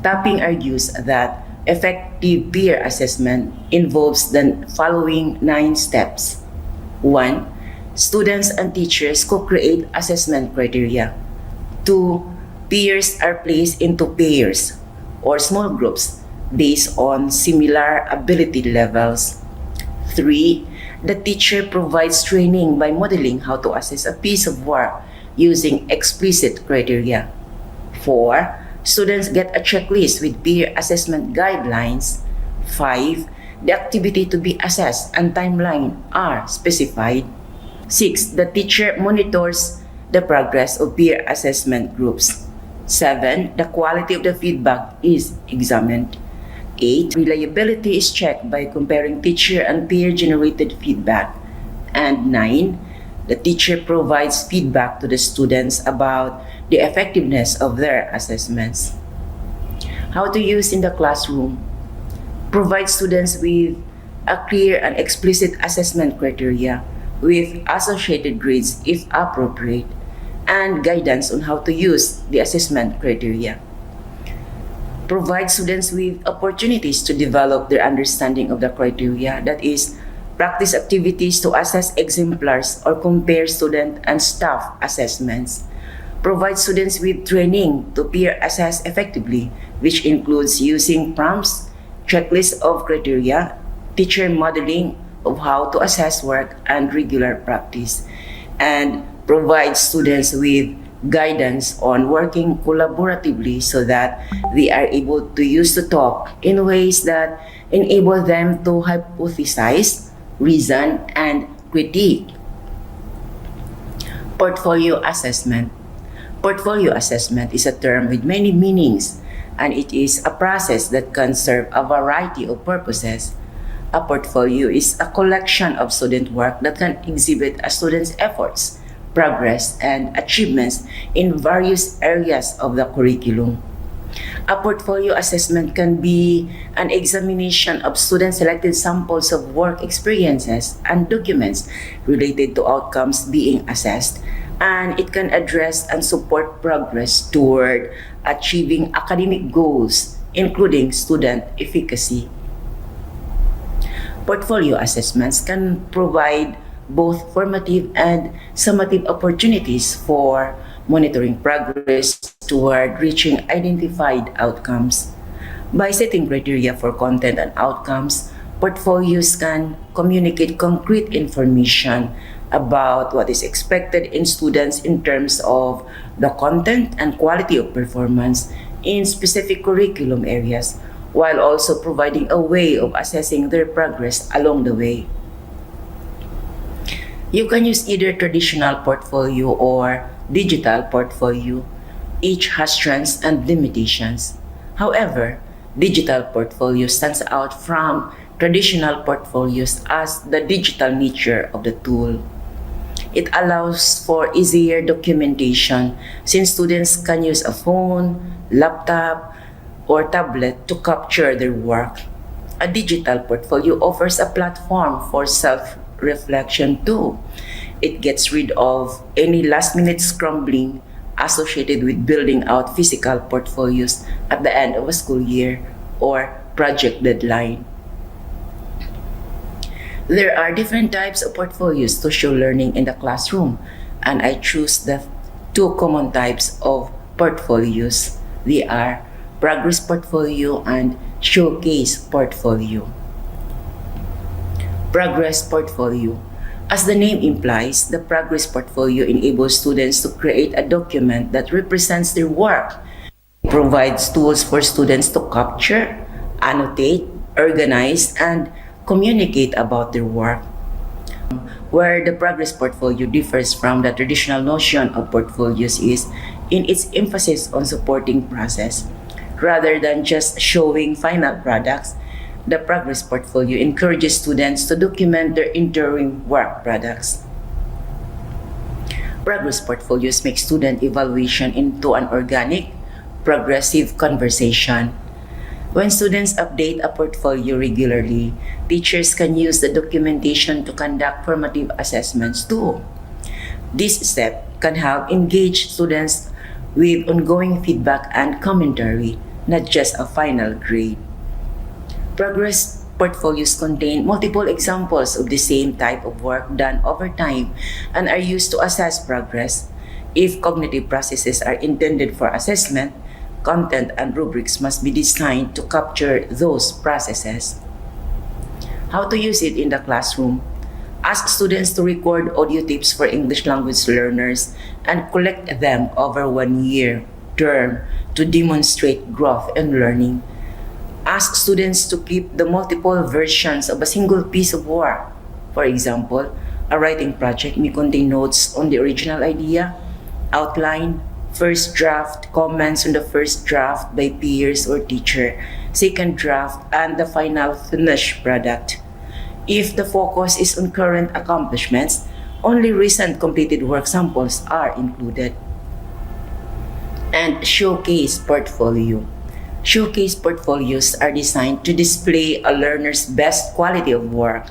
Tapping argues that effective peer assessment involves the following 9 steps. 1. Students and teachers co-create assessment criteria. 2. Peers are placed into pairs or small groups based on similar ability levels. 3. The teacher provides training by modeling how to assess a piece of work using explicit criteria. 4. Students get a checklist with peer assessment guidelines. 5. The activity to be assessed and timeline are specified. 6. The teacher monitors the progress of peer assessment groups. 7. The quality of the feedback is examined. 8. Reliability is checked by comparing teacher and peer-generated feedback. And 9. The teacher provides feedback to the students about the effectiveness of their assessments. How to use in the classroom. Provide students with a clear and explicit assessment criteria with associated grades if appropriate, and guidance on how to use the assessment criteria. Provide students with opportunities to develop their understanding of the criteria, that is, practice activities to assess exemplars or compare student and staff assessments. Provide students with training to peer assess effectively, which includes using prompts, checklists of criteria, teacher modeling of how to assess work, and regular practice. And provide students with guidance on working collaboratively so that they are able to use the talk in ways that enable them to hypothesize, reason, and critique. Portfolio assessment. Portfolio assessment is a term with many meanings, and it is a process that can serve a variety of purposes. A portfolio is a collection of student work that can exhibit a student's efforts, progress, and achievements in various areas of the curriculum. A portfolio assessment can be an examination of student-selected samples of work experiences and documents related to outcomes being assessed, and it can address and support progress toward achieving academic goals, including student efficacy. Portfolio assessments can provide both formative and summative opportunities for monitoring progress toward reaching identified outcomes. By setting criteria for content and outcomes, portfolios can communicate concrete information about what is expected in students in terms of the content and quality of performance in specific curriculum areas, while also providing a way of assessing their progress along the way. You can use either traditional portfolio or digital portfolio. Each has strengths and limitations. However, digital portfolio stands out from traditional portfolios as the digital nature of the tool. It allows for easier documentation since students can use a phone, laptop, or tablet to capture their work. A digital portfolio offers a platform for self-reflection too. It gets rid of any last-minute scrambling associated with building out physical portfolios at the end of a school year or project deadline. There are different types of portfolios to show learning in the classroom, and I choose the two common types of portfolios. They are progress portfolio and showcase portfolio. Progress portfolio. As the name implies, the progress portfolio enables students to create a document that represents their work. It provides tools for students to capture, annotate, organize, and communicate about their work. Where the progress portfolio differs from the traditional notion of portfolios is in its emphasis on supporting process. Rather than just showing final products, the progress portfolio encourages students to document their interim work products. Progress portfolios make student evaluation into an organic, progressive conversation. When students update a portfolio regularly, teachers can use the documentation to conduct formative assessments too. This step can help engage students with ongoing feedback and commentary, not just a final grade. Progress portfolios contain multiple examples of the same type of work done over time and are used to assess progress. If cognitive processes are intended for assessment, content and rubrics must be designed to capture those processes. How to use it in the classroom? Ask students to record audio tapes for English language learners and collect them over 1 year term to demonstrate growth and learning. Ask students to keep the multiple versions of a single piece of work. For example, a writing project may contain notes on the original idea, outline, first draft, comments on the first draft by peers or teacher, second draft, and the final finished product. If the focus is on current accomplishments, only recent completed work samples are included. And showcase portfolio. Showcase portfolios are designed to display a learner's best quality of work.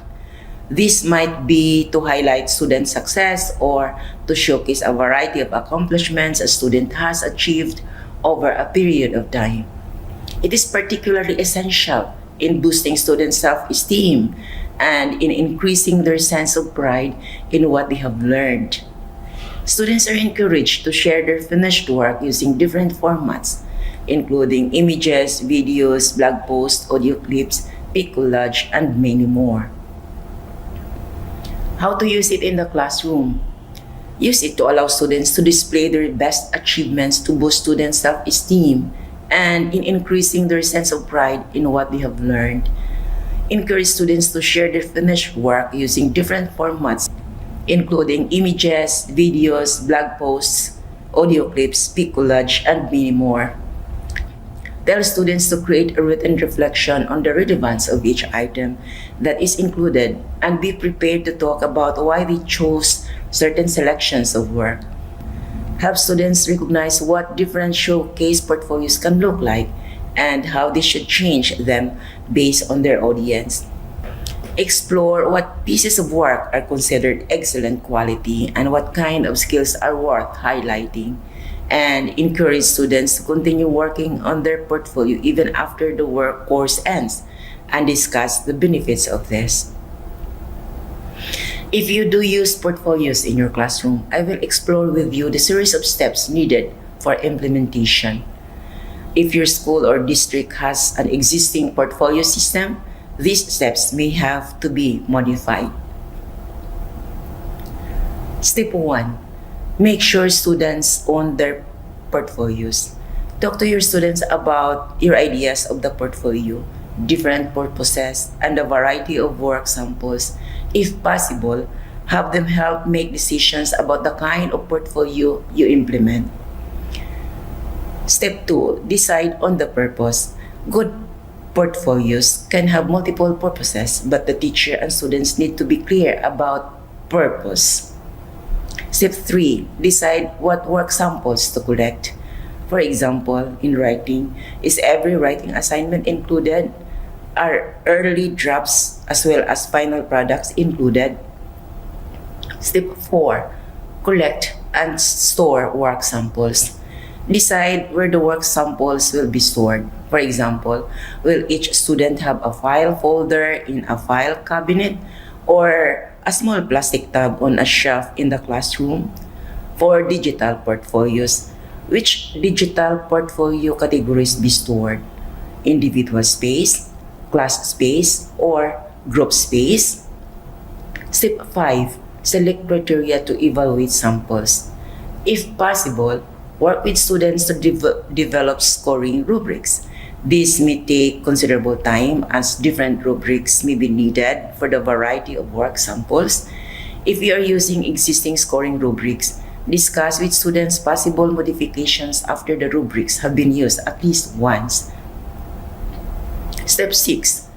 This might be to highlight student success or to showcase a variety of accomplishments a student has achieved over a period of time. It is particularly essential in boosting student self-esteem and in increasing their sense of pride in what they have learned. Students are encouraged to share their finished work using different formats, including images, videos, blog posts, audio clips, pic collage, and many more. How to use it in the classroom? Use it to allow students to display their best achievements to boost student self-esteem and in increasing their sense of pride in what they have learned. Encourage students to share their finished work using different formats, including images, videos, blog posts, audio clips, pic collage, and many more. Tell students to create a written reflection on the relevance of each item that is included and be prepared to talk about why they chose certain selections of work. Help students recognize what different showcase portfolios can look like and how they should change them based on their audience. Explore what pieces of work are considered excellent quality and what kind of skills are worth highlighting. and encourage students to continue working on their portfolio even after the work course ends and discuss the benefits of this. If you do use portfolios in your classroom, I will explore with you the series of steps needed for implementation. If your school or district has an existing portfolio system, these steps may have to be modified. Step 1. Make sure students own their portfolios. Talk to your students about your ideas of the portfolio, different purposes, and a variety of work samples. If possible, have them help make decisions about the kind of portfolio you implement. Step 2. Decide on the purpose. Good portfolios can have multiple purposes, but the teacher and students need to be clear about purpose. Step 3. Decide what work samples to collect. For example, in writing, is every writing assignment included? Are early drafts as well as final products included? Step 4. Collect and store work samples. Decide where the work samples will be stored. For example, will each student have a file folder in a file cabinet or a small plastic tab on a shelf in the classroom? For digital portfolios, which digital portfolio categories be stored? Individual space, class space, or group space? Step 5. Select criteria to evaluate samples. If possible, work with students to develop scoring rubrics. This may take considerable time as different rubrics may be needed for the variety of work samples. If you are using existing scoring rubrics, discuss with students possible modifications after the rubrics have been used at least once. Step 6.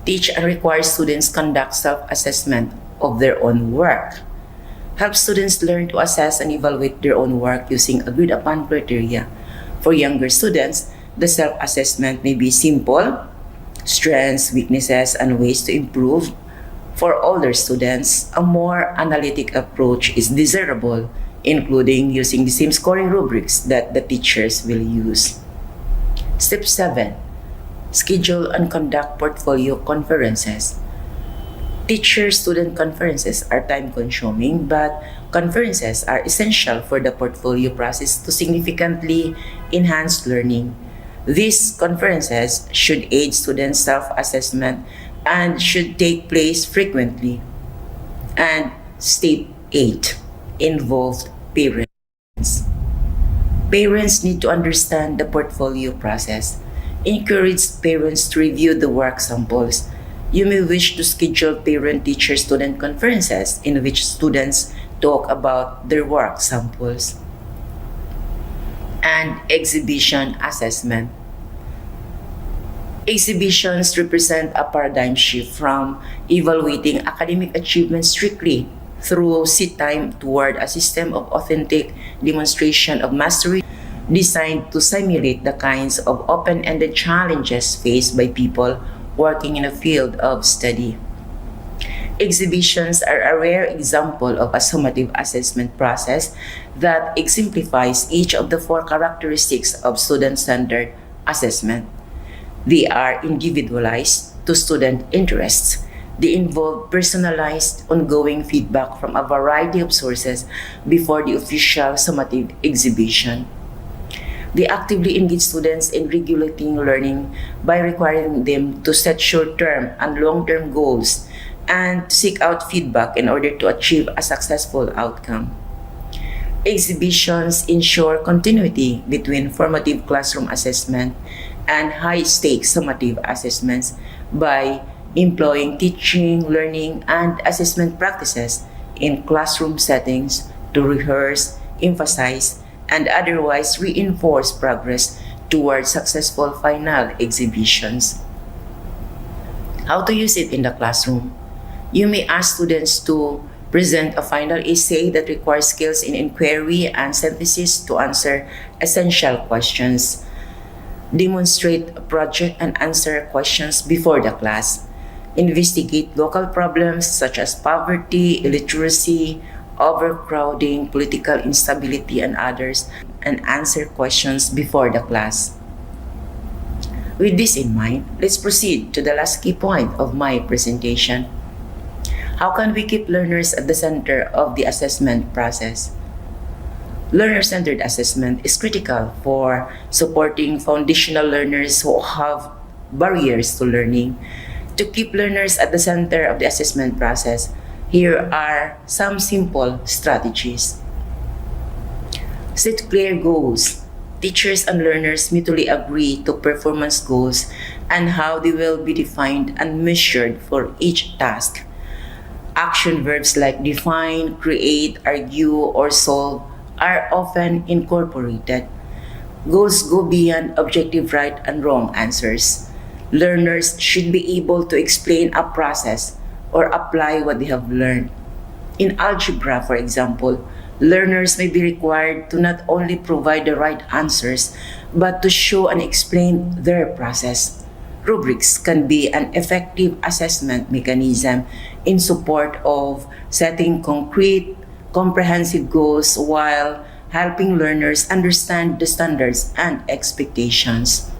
Teach and require students conduct self-assessment of their own work. Help students learn to assess and evaluate their own work using agreed-upon criteria. For younger students, the self-assessment may be simple, strengths, weaknesses, and ways to improve. For older students, a more analytic approach is desirable, including using the same scoring rubrics that the teachers will use. Step 7. Schedule and conduct portfolio conferences. Teacher-student conferences are time-consuming, but conferences are essential for the portfolio process to significantly enhance learning. These conferences should aid student self-assessment and should take place frequently. And step 8. Involved parents. Parents need to understand the portfolio process. Encourage parents to review the work samples. You may wish to schedule parent-teacher-student conferences in which students talk about their work samples. And exhibition assessment. Exhibitions represent a paradigm shift from evaluating academic achievement strictly through seat time toward a system of authentic demonstration of mastery designed to simulate the kinds of open-ended challenges faced by people working in a field of study. Exhibitions are a rare example of a summative assessment process that exemplifies each of the 4 characteristics of student-centered assessment. They are individualized to student interests. They involve personalized, ongoing feedback from a variety of sources before the official summative exhibition. They actively engage students in regulating learning by requiring them to set short-term and long-term goals and to seek out feedback in order to achieve a successful outcome. Exhibitions ensure continuity between formative classroom assessment and high-stakes summative assessments by employing teaching, learning, and assessment practices in classroom settings to rehearse, emphasize, and otherwise reinforce progress towards successful final exhibitions. How to use it in the classroom? You may ask students to present a final essay that requires skills in inquiry and synthesis to answer essential questions. Demonstrate project and answer questions before the class. Investigate local problems such as poverty, illiteracy, overcrowding, political instability, and others, and answer questions before the class. With this in mind, let's proceed to the last key point of my presentation. How can we keep learners at the center of the assessment process? Learner-centered assessment is critical for supporting foundational learners who have barriers to learning. To keep learners at the center of the assessment process, here are some simple strategies. Set clear goals. Teachers and learners mutually agree to performance goals and how they will be defined and measured for each task. Action verbs like define, create, argue, or solve are often incorporated. Goals go beyond objective right and wrong answers. Learners should be able to explain a process or apply what they have learned. In algebra, for example, learners may be required to not only provide the right answers, but to show and explain their process. Rubrics can be an effective assessment mechanism in support of setting concrete, comprehensive goals while helping learners understand the standards and expectations.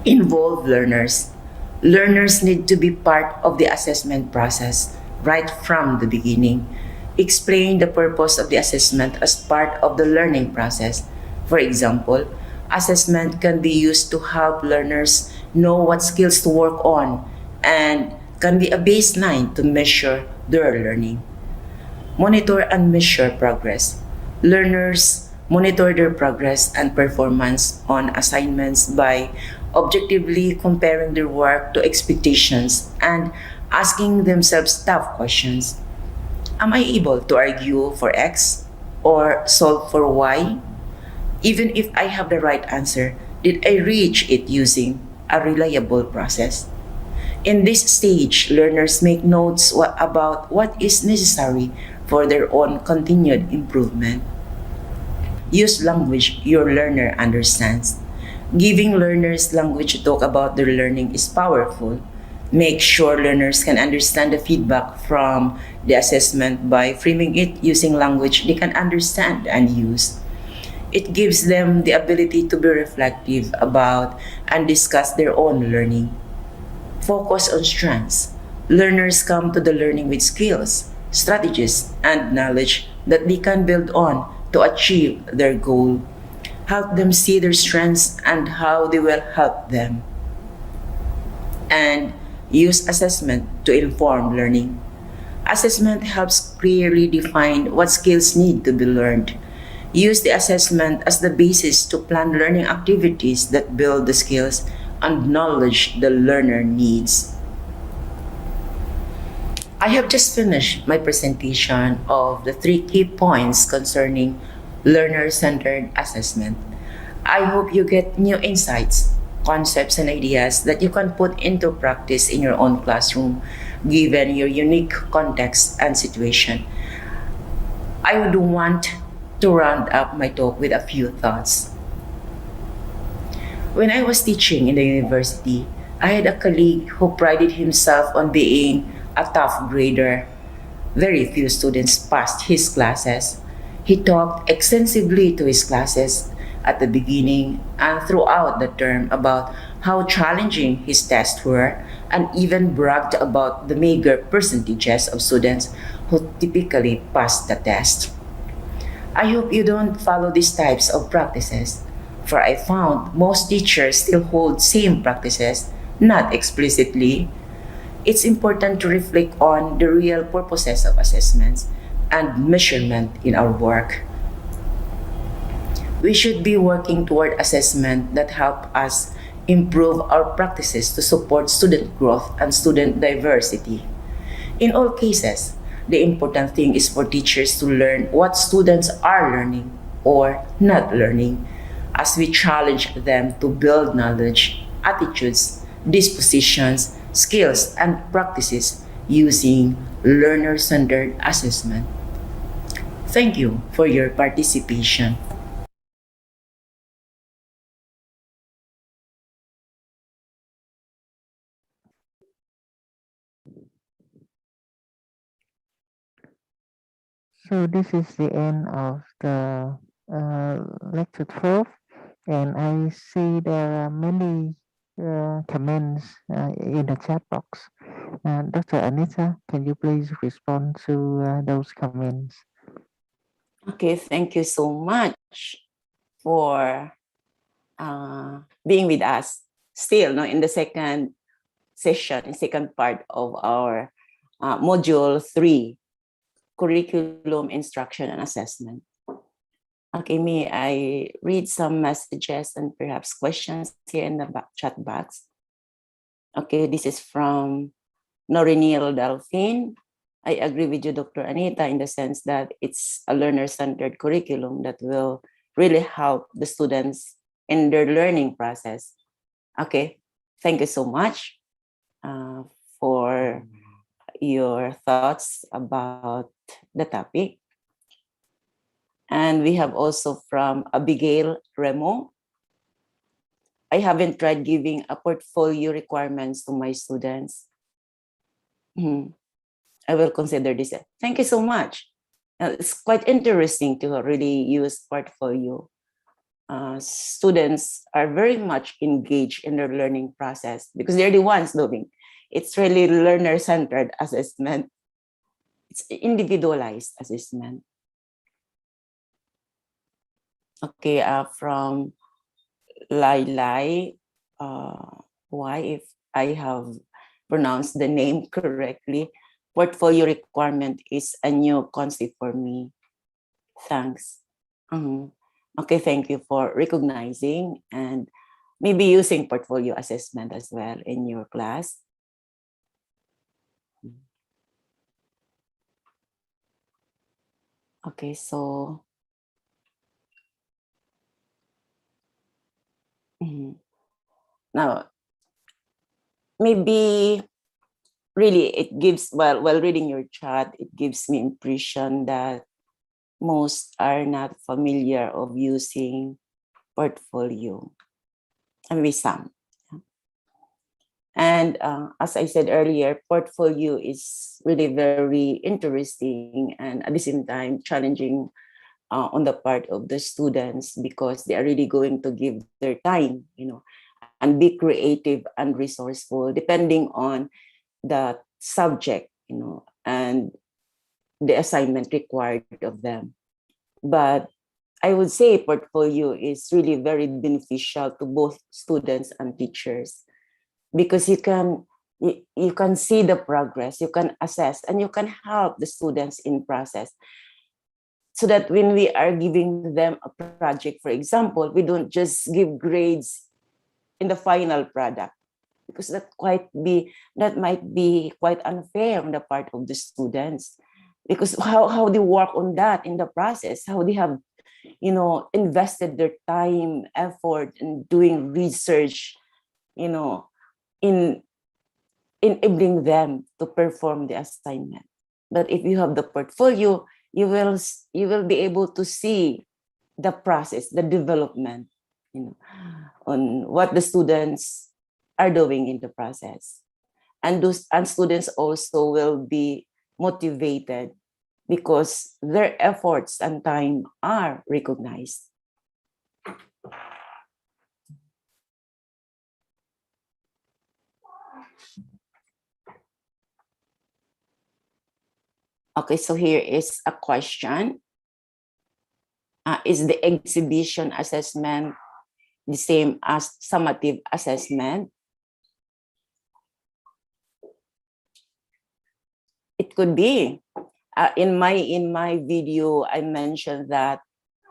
Involve learners. Learners need to be part of the assessment process right from the beginning. Explain the purpose of the assessment as part of the learning process. For example, assessment can be used to help learners know what skills to work on and can be a baseline to measure their learning. Monitor and measure progress. Learners monitor their progress and performance on assignments by objectively comparing their work to expectations and asking themselves tough questions. Am I able to argue for X or solve for Y? Even if I have the right answer, did I reach it using a reliable process? In this stage, learners make notes about what is necessary for their own continued improvement. Use language your learner understands. Giving learners language to talk about their learning is powerful. Make sure learners can understand the feedback from the assessment by framing it using language they can understand and use. It gives them the ability to be reflective about and discuss their own learning. Focus on strengths. Learners come to the learning with skills, strategies, and knowledge that they can build on to achieve their goal. Help them see their strengths and how they will help them. And use assessment to inform learning. Assessment helps clearly define what skills need to be learned. Use the assessment as the basis to plan learning activities that build the skills and knowledge the learner needs. I have just finished my presentation of the three key points concerning learner-centered assessment. I hope you get new insights, concepts, and ideas that you can put into practice in your own classroom, given your unique context and situation. I would want to round up my talk with a few thoughts. When I was teaching in the university, I had a colleague who prided himself on being a tough grader. Very few students passed his classes. He talked extensively to his classes at the beginning and throughout the term about how challenging his tests were and even bragged about the meager percentages of students who typically passed the test. I hope you don't follow these types of practices, for I found most teachers still hold same practices, not explicitly. It's important to reflect on the real purposes of assessments and measurement in our work. We should be working toward assessment that help us improve our practices to support student growth and student diversity. In all cases, the important thing is for teachers to learn what students are learning or not learning as we challenge them to build knowledge, attitudes, dispositions, skills, and practices using learner centered assessment. Thank you for your participation. so this is the end of the lecture 12, and I see there are many comments in the chat box. Dr. Anita, can you please respond to those comments? Okay, thank you so much for being with us still no, in the second session, in second part of our module 3, curriculum, instruction, and assessment. Okay, may I read some messages and perhaps questions here in the chat box? Okay, this is from Norinil Delphine. I agree with you, Dr. Anita, in the sense that it's a learner-centered curriculum that will really help the students in their learning process. Okay, thank you so much for your thoughts about the topic. And we have also from Abigail Remo. I haven't tried giving a portfolio requirements to my students. I will consider this. Thank you so much. It's quite interesting to really use portfolio. Students are very much engaged in their learning process because they're the ones doing. It's really learner-centered assessment. It's individualized assessment. Okay, from Lai Lai, why if I have pronounced the name correctly, portfolio requirement is a new concept for me. Thanks. Okay, thank you for recognizing and maybe using portfolio assessment as well in your class. Okay, so now maybe really it gives, while reading your chat, it gives me impression that most are not familiar of using portfolio. I mean, some. And as I said earlier, portfolio is really very interesting and at the same time challenging on the part of the students because they are really going to give their time, and be creative and resourceful depending on the subject, and the assignment required of them. But I would say portfolio is really very beneficial to both students and teachers because you can see the progress, you can assess, and you can help the students in process. So that when we are giving them a project, for example, we don't just give grades in the final product because that might be quite unfair on the part of the students because how they work on that in the process, how they have invested their time, effort in doing research, in enabling them to perform the assignment. But if you have the portfolio, you will be able to see the process, the development, on what the students are doing in the process. And students also will be motivated because their efforts and time are recognized. Okay, so here is a question. Is the exhibition assessment the same as summative assessment? It could be. In my video, I mentioned that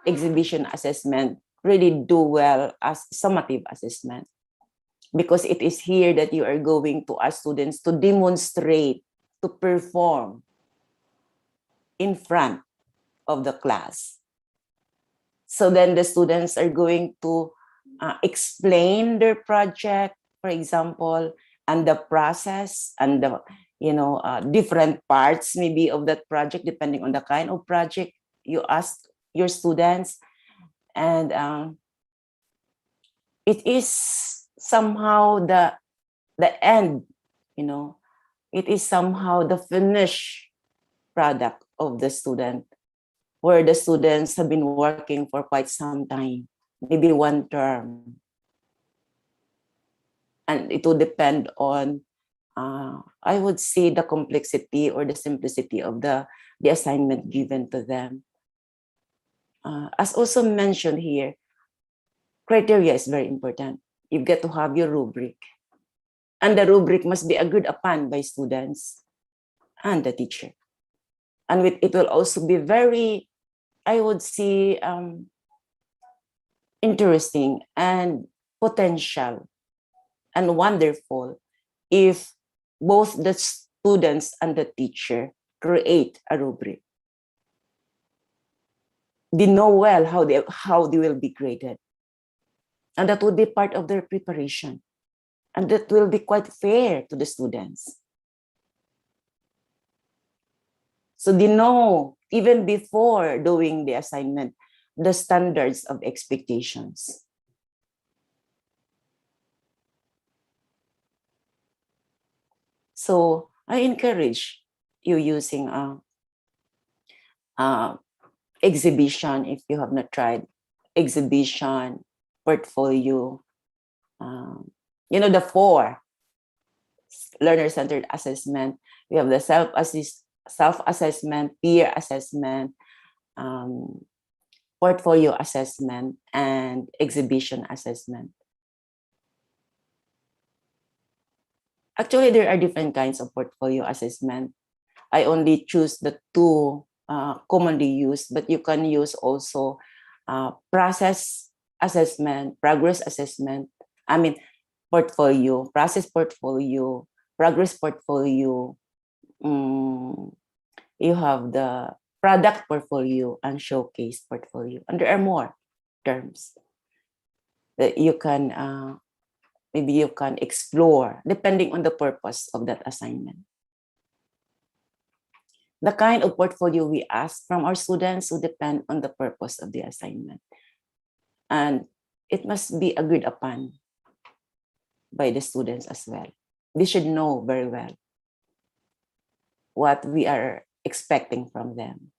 exhibition assessment really do well as summative assessment because it is here that you are going to ask students to demonstrate, to perform in front of the class. So then the students are going to explain their project, for example, and the process and the different parts maybe of that project, depending on the kind of project you ask your students. And it is somehow the end, it is somehow the finished product of the student where the students have been working for quite some time, maybe one term. And it will depend on, I would say, the complexity or the simplicity of the assignment given to them. As also mentioned here, criteria is very important. You get to have your rubric. And the rubric must be agreed upon by students and the teacher. And it will also be very, I would say, interesting and potential and wonderful if both the students and the teacher create a rubric. They know well how they will be graded. And that would be part of their preparation. And that will be quite fair to the students. So they know, even before doing the assignment, the standards of expectations. So I encourage you using exhibition if you have not tried exhibition, portfolio, the 4 learner-centered assessment. We have the self-assessment, peer assessment, portfolio assessment, and exhibition assessment. Actually, there are different kinds of portfolio assessment. I only choose the 2 commonly used, but you can use also process assessment, progress assessment, portfolio, process portfolio, progress portfolio. You have the product portfolio and showcase portfolio. And there are more terms that you can, maybe you can explore depending on the purpose of that assignment. The kind of portfolio we ask from our students will depend on the purpose of the assignment. And it must be agreed upon by the students as well. They should know very well what we are expecting from them.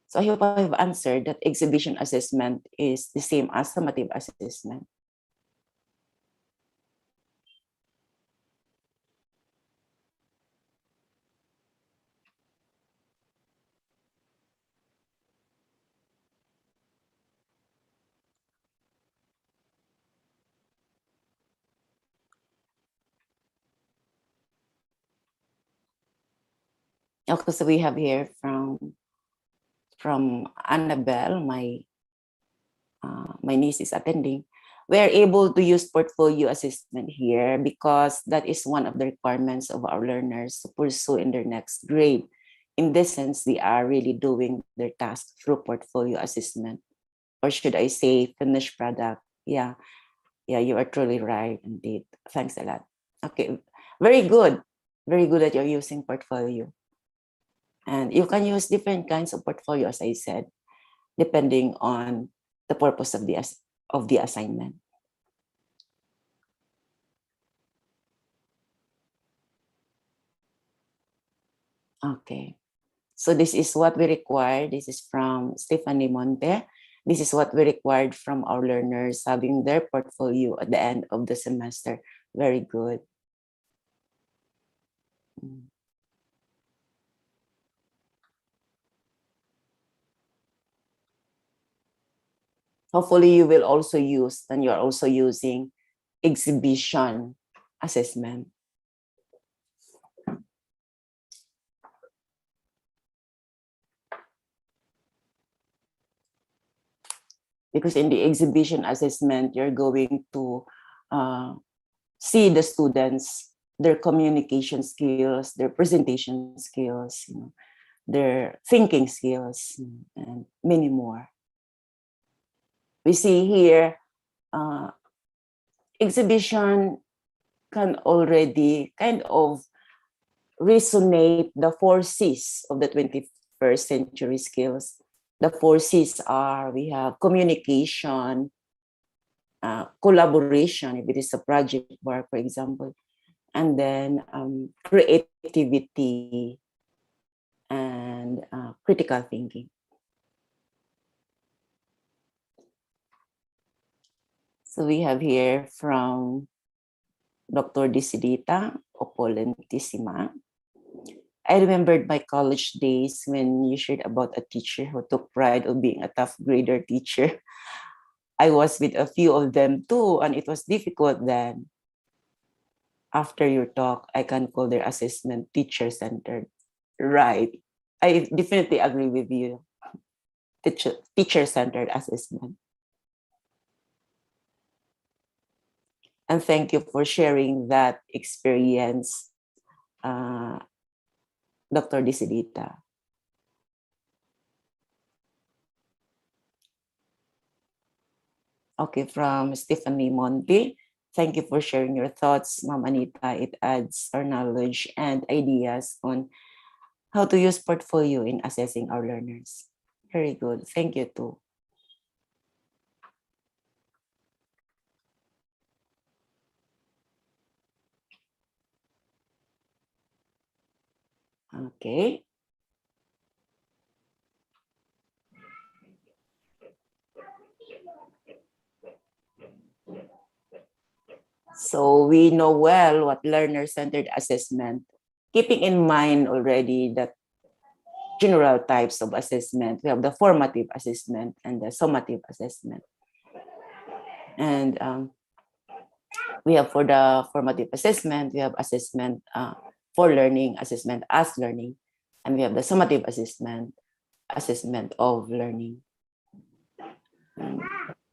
So I hope I have answered that exhibition assessment is the same as summative assessment. Okay, so we have here from Annabelle, my niece is attending. We are able to use portfolio assessment here because that is one of the requirements of our learners to pursue in their next grade. In this sense, they are really doing their task through portfolio assessment, or should I say finished product. Yeah, you are truly right indeed. Thanks a lot. Okay, very good that you're using portfolio. And you can use different kinds of portfolio, as I said, depending on the purpose of the assignment. Okay, so this is what we require. This is from Stephanie Monte. This is what we required from our learners having their portfolio at the end of the semester. Very good. Hopefully you will also use, and you're also using exhibition assessment. Because in the exhibition assessment, you're going to see the students, their communication skills, their presentation skills, their thinking skills, and many more. We see here, exhibition can already kind of resonate the 4 C's of the 21st century skills. The 4 C's are, we have communication, collaboration, if it is a project work, for example, and then creativity and critical thinking. So we have here from Dr. Desidita Opolentissima. I remembered my college days when you shared about a teacher who took pride of being a tough grader teacher. I was with a few of them too, and it was difficult then. After your talk, I can call their assessment teacher-centered. Right. I definitely agree with you. Teacher-centered assessment. And thank you for sharing that experience, Dr. Desidita. Okay, from Stephanie Monti. Thank you for sharing your thoughts, Ma'am Anita. It adds our knowledge and ideas on how to use portfolio in assessing our learners. Very good. Thank you too. Okay. So we know well what learner-centered assessment, keeping in mind already that general types of assessment. We have the formative assessment and the summative assessment. And we have for the formative assessment, we have assessment for learning, assessment as learning, and we have the summative assessment, assessment of learning. And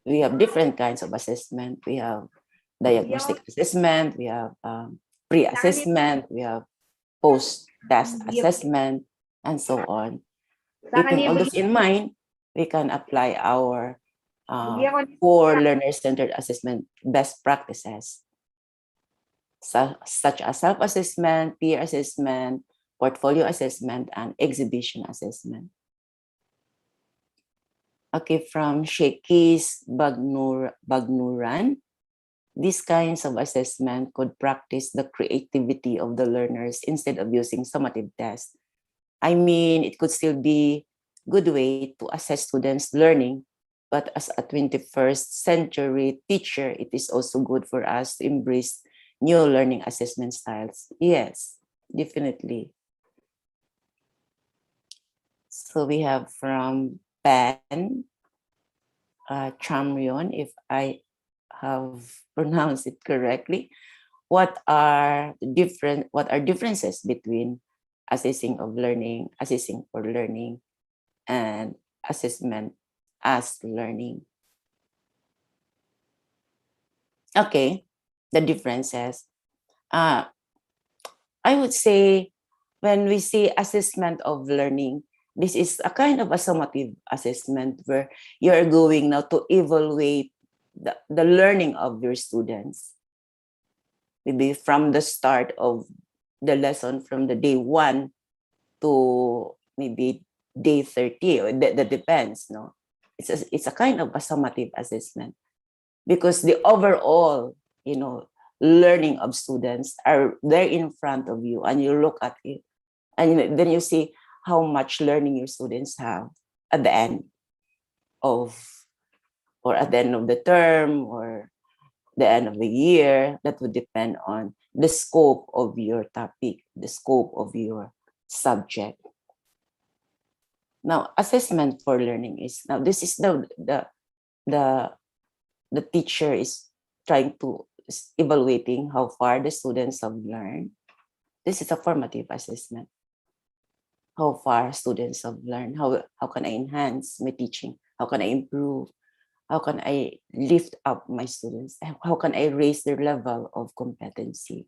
we have different kinds of assessment. We have diagnostic assessment, we have pre-assessment, we have post-test assessment, and so on. Keeping all this in mind, we can apply our for learner-centered assessment best practices, such as self-assessment, peer assessment, portfolio assessment, and exhibition assessment. Okay, from Shekis Bagnuran, these kinds of assessment could practice the creativity of the learners instead of using summative tests. I mean, it could still be a good way to assess students' learning, but as a 21st century teacher, it is also good for us to embrace new learning assessment styles. Yes, definitely. So we have from Pan Chamrion, if I have pronounced it correctly. What are differences between assessing of learning, assessing for learning, and assessment as learning? Okay, the differences. I would say when we say assessment of learning, this is a kind of a summative assessment where you're going now to evaluate the learning of your students. Maybe from the start of the lesson, from the day 1 to maybe day 30, or that depends, no? It's a kind of a summative assessment because the overall, learning of students are there in front of you, and you look at it, and then you see how much learning your students have at the end of, or at the end of the term, or the end of the year. That would depend on the scope of your topic, the scope of your subject. Now, assessment for learning is, now this is the teacher is trying to evaluating how far the students have learned. This is a formative assessment. How far students have learned, how can I enhance my teaching? How can I improve? How can I lift up my students? How can I raise their level of competency?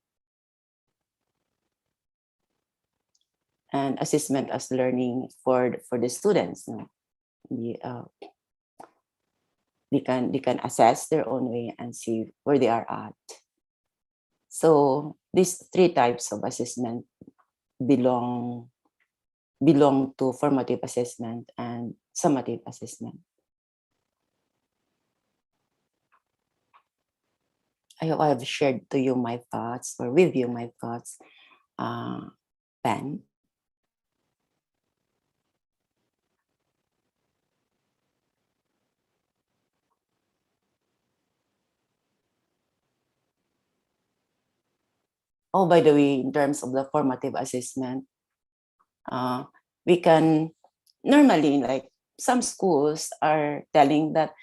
And assessment as learning for the students. No? They can assess their own way and see where they are at. So these 3 types of assessment belong to formative assessment and summative assessment. I hope I have shared to you my thoughts or with you my thoughts, Ben. Oh, by the way, in terms of the formative assessment, uh, we can normally, like some schools are telling that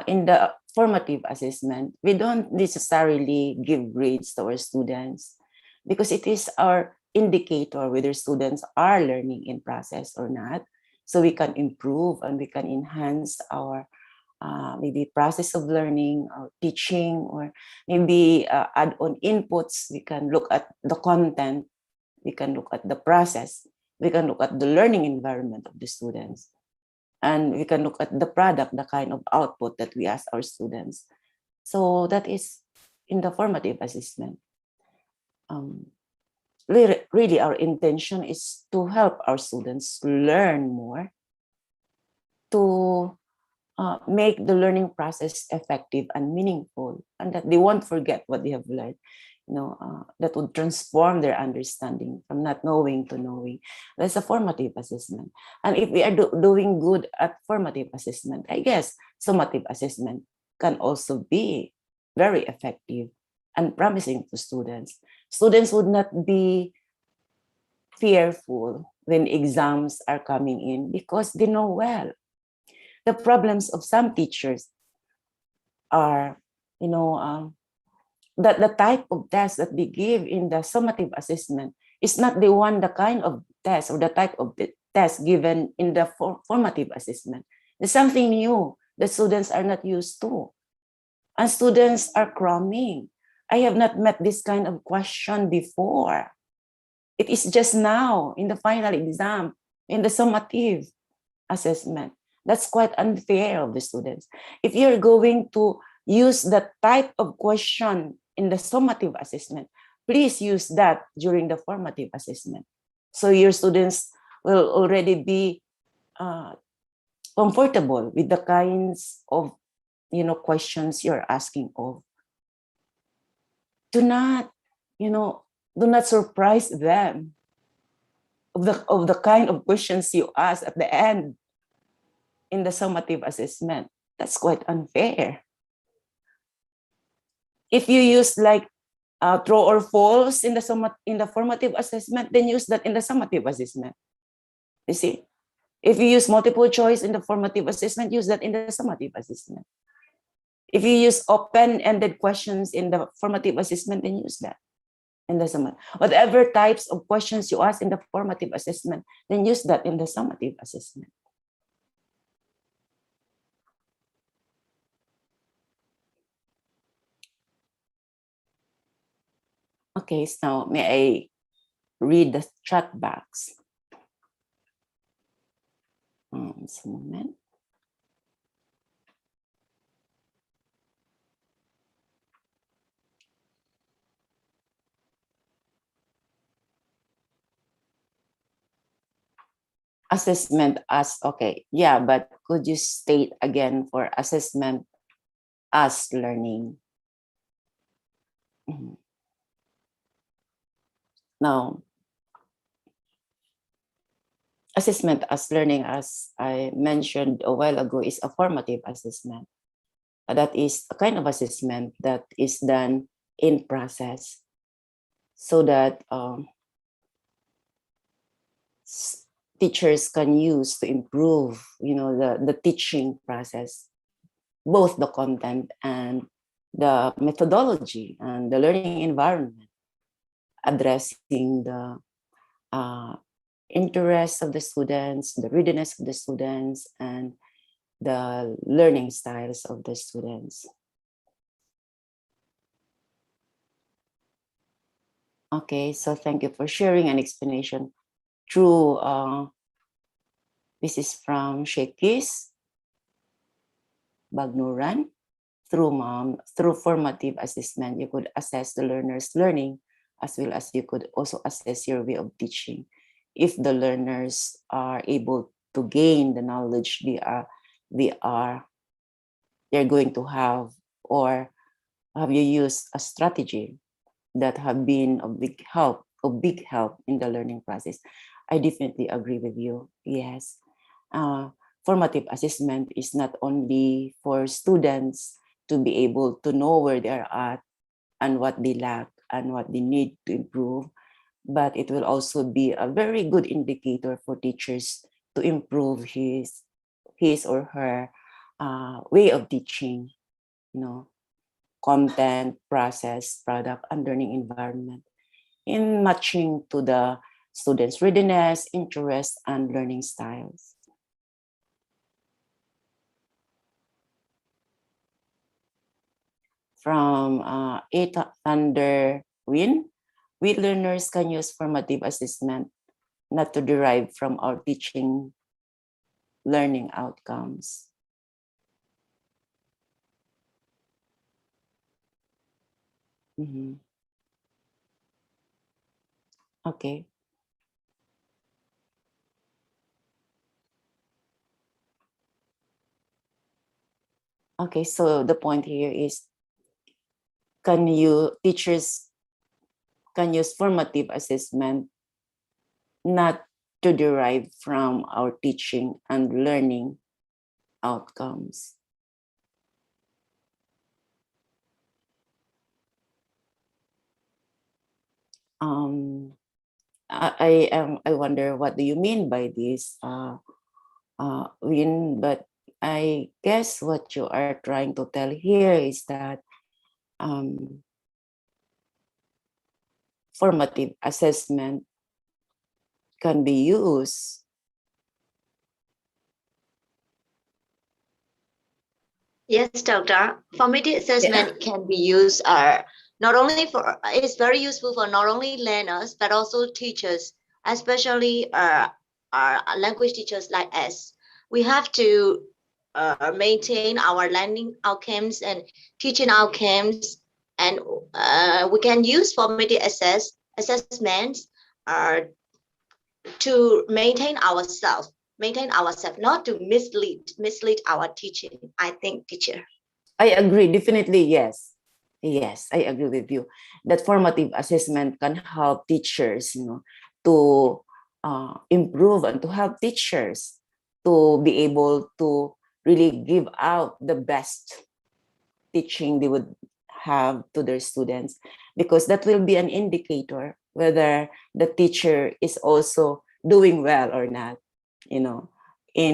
in the formative assessment, we don't necessarily give grades to our students because it is our indicator whether students are learning in process or not. So we can improve and we can enhance our maybe process of learning or teaching, or maybe add on inputs. We can look at the content, we can look at the process, we can look at the learning environment of the students, and we can look at the product, the kind of output that we ask our students. So that is in the formative assessment. Really, our intention is to help our students learn more, to make the learning process effective and meaningful, and that they won't forget what they have learned. That would transform their understanding from not knowing to knowing. That's a formative assessment. And if we are doing good at formative assessment, I guess summative assessment can also be very effective and promising to students. Students would not be fearful when exams are coming in because they know well. The problems of some teachers are, that the type of test that they give in the summative assessment is not the kind of test or the type of the test given in the formative assessment. There's something new that students are not used to. And students are cramming. I have not met this kind of question before. It is just now in the final exam, in the summative assessment. That's quite unfair of the students. If you're going to use that type of question in the summative assessment, please use that during the formative assessment. So your students will already be comfortable with the kinds of questions you're asking of. Do not surprise them of the kind of questions you ask at the end in the summative assessment. That's quite unfair. If you use like true or false in the formative assessment, then use that in the summative assessment. You see, if you use multiple choice in the formative assessment, use that in the summative assessment. If you use open-ended questions in the formative assessment, then use that in the summative. Whatever types of questions you ask in the formative assessment, then use that in the summative assessment. Okay, so may I read the chat box? Just a moment. Assessment as, okay, yeah, but could you state again for assessment as learning? Now, assessment as learning, as I mentioned a while ago, is a formative assessment. That is a kind of assessment that is done in process so that teachers can use to improve, the teaching process, both the content and the methodology and the learning environment, addressing the interests of the students, the readiness of the students, and the learning styles of the students. Okay, so thank you for sharing an explanation through, this is from Shekis Bagnuran. Through formative assessment, you could assess the learner's learning as well as you could also assess your way of teaching. If the learners are able to gain the knowledge they're going to have, or have you used a strategy that have been of big help in the learning process? I definitely agree with you. Yes. Formative assessment is not only for students to be able to know where they are at and what they lack and what they need to improve, but it will also be a very good indicator for teachers to improve his or her way of teaching, content, process, product, and learning environment in matching to the students' readiness, interest, and learning styles. From Eight Thunder Win, we learners can use formative assessment not to derive from our teaching learning outcomes. Okay. Okay, so the point here is, teachers can use formative assessment not to derive from our teaching and learning outcomes. I wonder what do you mean by this, Win? But I guess what you are trying to tell here is that formative assessment can be used. Yes, doctor. Formative assessment can be used it's very useful for not only learners but also teachers, especially language teachers like us. We have to maintain our learning outcomes and teaching outcomes, and we can use formative assessments to maintain ourselves, not to mislead our teaching. I think, teacher. I agree, definitely, yes. Yes, I agree with you that formative assessment can help teachers, to improve and to help teachers to be able to really give out the best teaching they would have to their students, because that will be an indicator whether the teacher is also doing well or not, in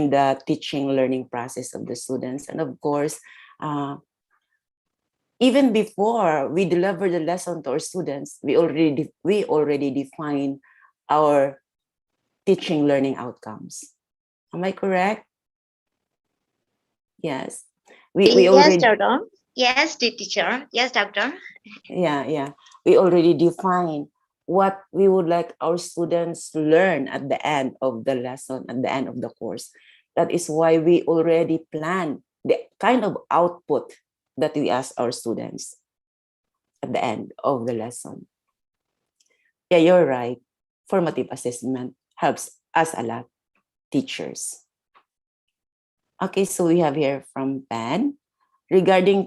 the teaching learning process of the students. And of course, even before we deliver the lesson to our students, we already define our teaching learning outcomes. Am I correct? Yes. We already, doctor. Yes, teacher. Yes, doctor. yeah. We already define what we would like our students to learn at the end of the lesson, at the end of the course. That is why we already plan the kind of output that we ask our students at the end of the lesson. Yeah, you're right. Formative assessment helps us a lot, teachers. Okay, so we have here from Pan regarding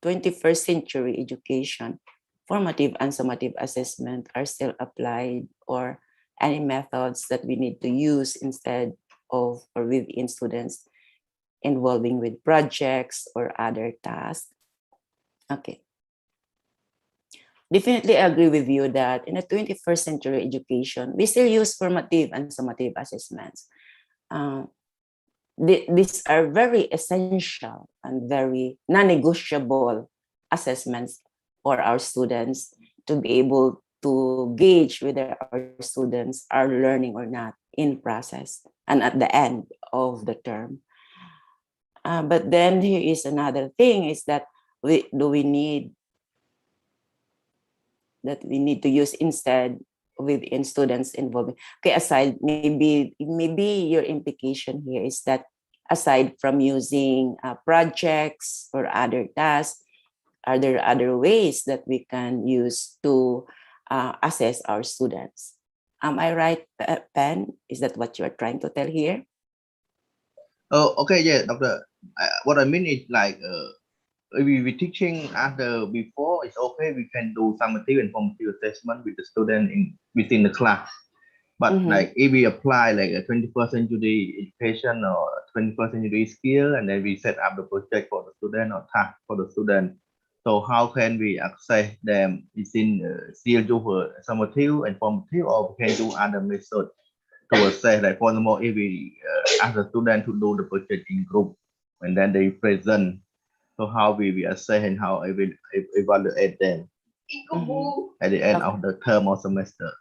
21st century education, formative and summative assessment are still applied, or any methods that we need to use instead of or within students involving with projects or other tasks? Okay. Definitely agree with you that in the 21st century education, we still use formative and summative assessments. These are very essential and very non-negotiable assessments for our students to be able to gauge whether our students are learning or not in process and at the end of the term. But then here is another thing, is that we need to use instead within students involved. Okay, aside, maybe your implication here is that aside from using projects or other tasks, are there other ways that we can use to assess our students? Am I right, Pen? Is that what you are trying to tell here? Oh, okay, yeah, doctor. What I mean is like we teaching after before, it's okay. We can do summative and formative assessment with the student within the class. But Mhm. like if we apply like a 20% century education or 21st century skill, and then we set up the project for the student or task for the student. So how can we access them within still do summative and formative, or we can do other methods to assess? Like for example, if we ask the student to do the project in group, and then they present. So how we assess and how I will evaluate them Mhm. at the end Okay. of the term or semester.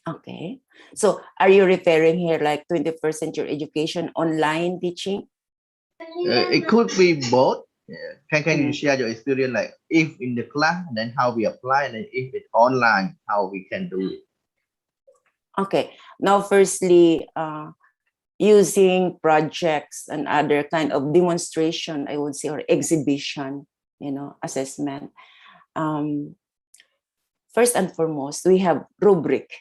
Okay. So are you referring here like 21st century education online teaching? It could be both. Can you Mhm. share your experience, like if in the class, and then how we apply, and then if it's online, how we can do it? Okay. Now, firstly, using projects and other kind of demonstration, I would say, or exhibition, assessment. Um, First and foremost, we have rubric.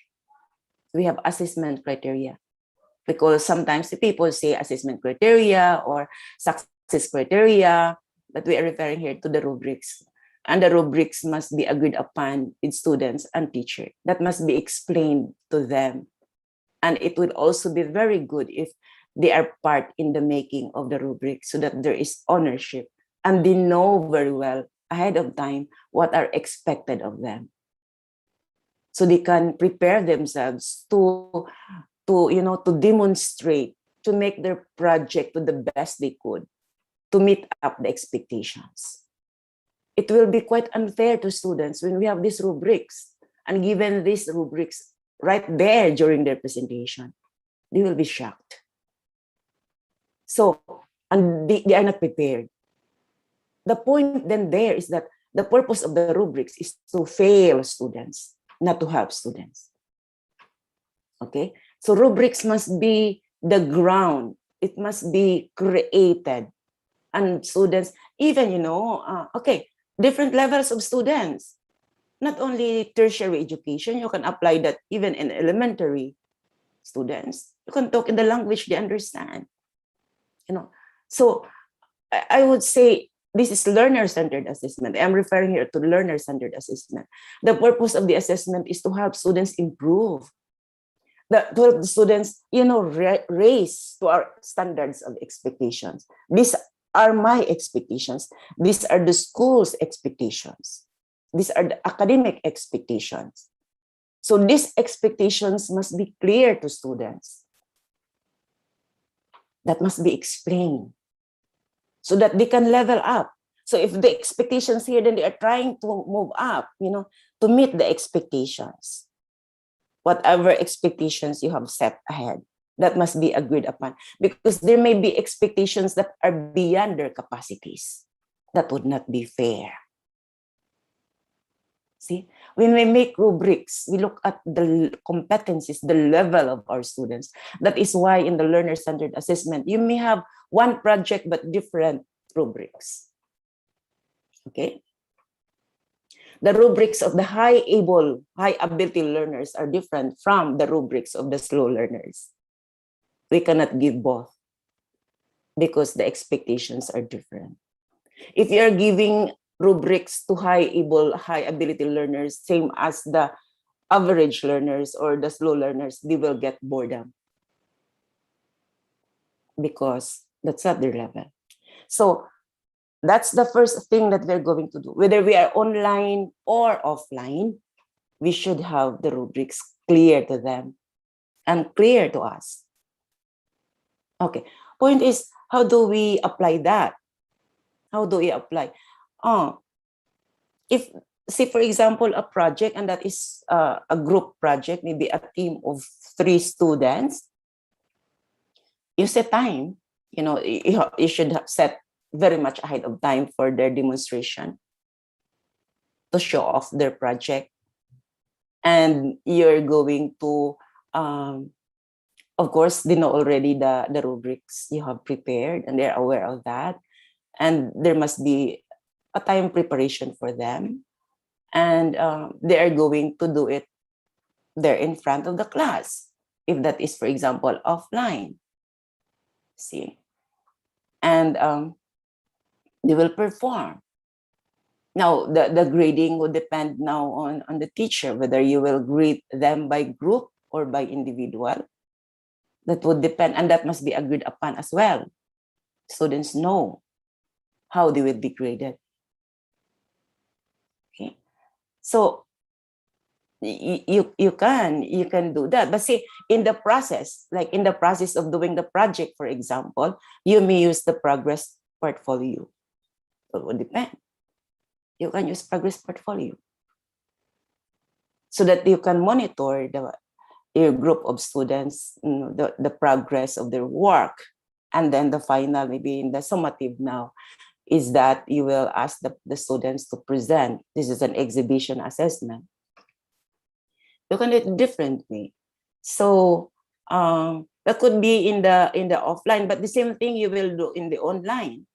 We have assessment criteria. Because sometimes the people say assessment criteria or success criteria, but we are referring here to the rubrics. And the rubrics must be agreed upon with students and teacher. That must be explained to them. And it would also be very good if they are part in the making of the rubric so that there is ownership and they know very well ahead of time what are expected of them. So they can prepare themselves to demonstrate, to make their project to the best they could, to meet up the expectations. It will be quite unfair to students when we have these rubrics and given these rubrics right there during their presentation. They will be shocked. So, and they are not prepared. The point then there is that the purpose of the rubrics is to fail students, not to help students. Okay? So rubrics must be the ground. It must be created. And students, even, okay, different levels of students. Not only tertiary education, you can apply that even in elementary students. You can talk in the language they understand. So I would say this is learner-centered assessment. I'm referring here to learner-centered assessment. The purpose of the assessment is to help students improve. To help the students, raise to our standards of expectations. These are my expectations. These are the school's expectations. These are the academic expectations. So these expectations must be clear to students. That must be explained so that they can level up. So if the expectations here, then they are trying to move up, to meet the expectations. Whatever expectations you have set ahead, that must be agreed upon, because there may be expectations that are beyond their capacities. That would not be fair. See, when we make rubrics, we look at the competencies, the level of our students. That is why in the learner-centered assessment, you may have one project but different rubrics. Okay? The rubrics of the high ability learners are different from the rubrics of the slow learners. We cannot give both because the expectations are different. If you are giving rubrics to high ability learners, same as the average learners or the slow learners, they will get boredom because that's not their level. So that's the first thing that we're going to do. Whether we are online or offline, we should have the rubrics clear to them and clear to us. Okay, point is, how do we apply that? How do we apply? If, say, for example, a project, and that is a group project, maybe a team of 3 students, you set time. You should have set very much ahead of time for their demonstration to show off their project. And you're going to, of course, they know already the rubrics you have prepared, and they're aware of that. And there must be a time preparation for them. And they are going to do it there in front of the class, if that is, for example, offline. See? And they will perform. Now, the grading would depend now on the teacher, whether you will grade them by group or by individual. That would depend, and that must be agreed upon as well. Students know how they will be graded. Okay, so you can do that, but see, in the process, like in the process of doing the project, for example, you may use the progress portfolio. It would depend. You can use progress portfolio so that you can monitor your group of students, the progress of their work. And then the final, maybe in the summative now, is that you will ask the students to present. This is an exhibition assessment. You can do it differently. So that could be in the offline, but the same thing you will do in the online.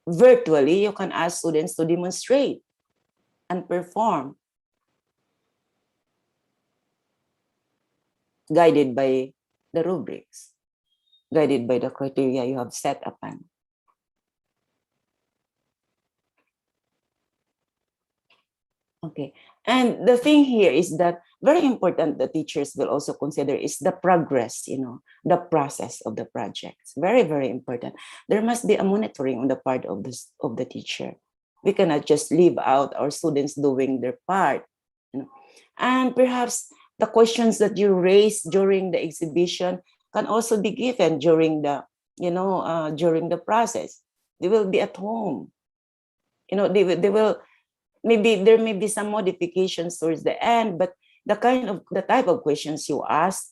Virtually, you can ask students to demonstrate and perform, guided by the rubrics, guided by the criteria you have set upon. Okay, and the thing here is that very important the teachers will also consider is the progress, the process of the projects. Very, very important. There must be a monitoring on the part of the teacher. We cannot just leave out our students doing their part, And perhaps the questions that you raise during the exhibition can also be given during the, during the process. They will be at home. They will. Maybe there may be some modifications towards the end, but the type of questions you ask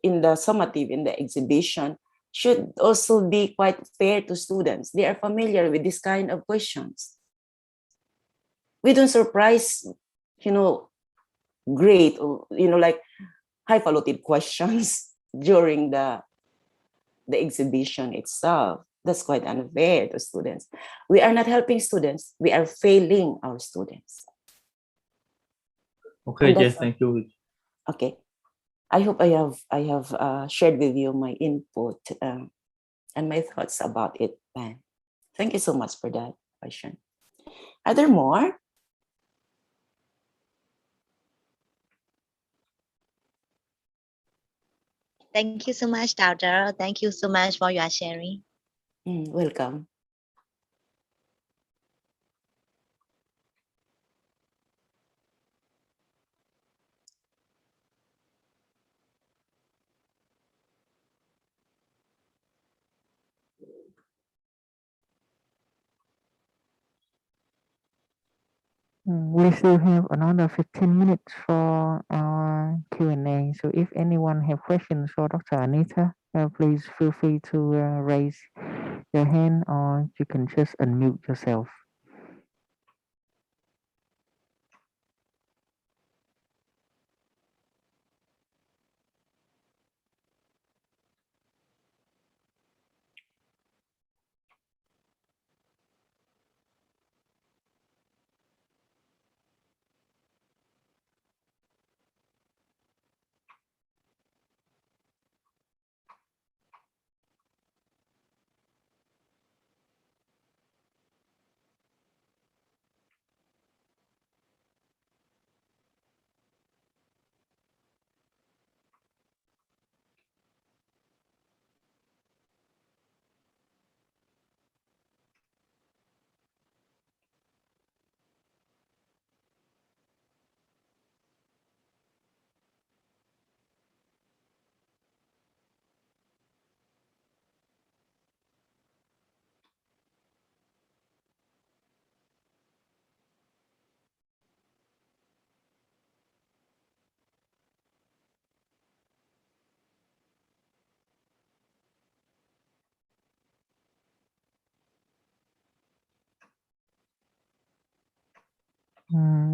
in the summative, in the exhibition, should also be quite fair to students. They are familiar with this kind of questions. We don't surprise, great, like highfalutin questions during the exhibition itself. That's quite unfair to students. We are not helping students. We are failing our students. Okay, Jess, thank you. Okay. I hope I have shared with you my input and my thoughts about it, Ben. Thank you so much for that question. Are there more? Thank you so much, Doctor. Thank you so much for your sharing. Welcome. We still have another 15 minutes for our Q&A. So if anyone have questions for Dr. Anita, please feel free to raise your hand or you can just unmute yourself.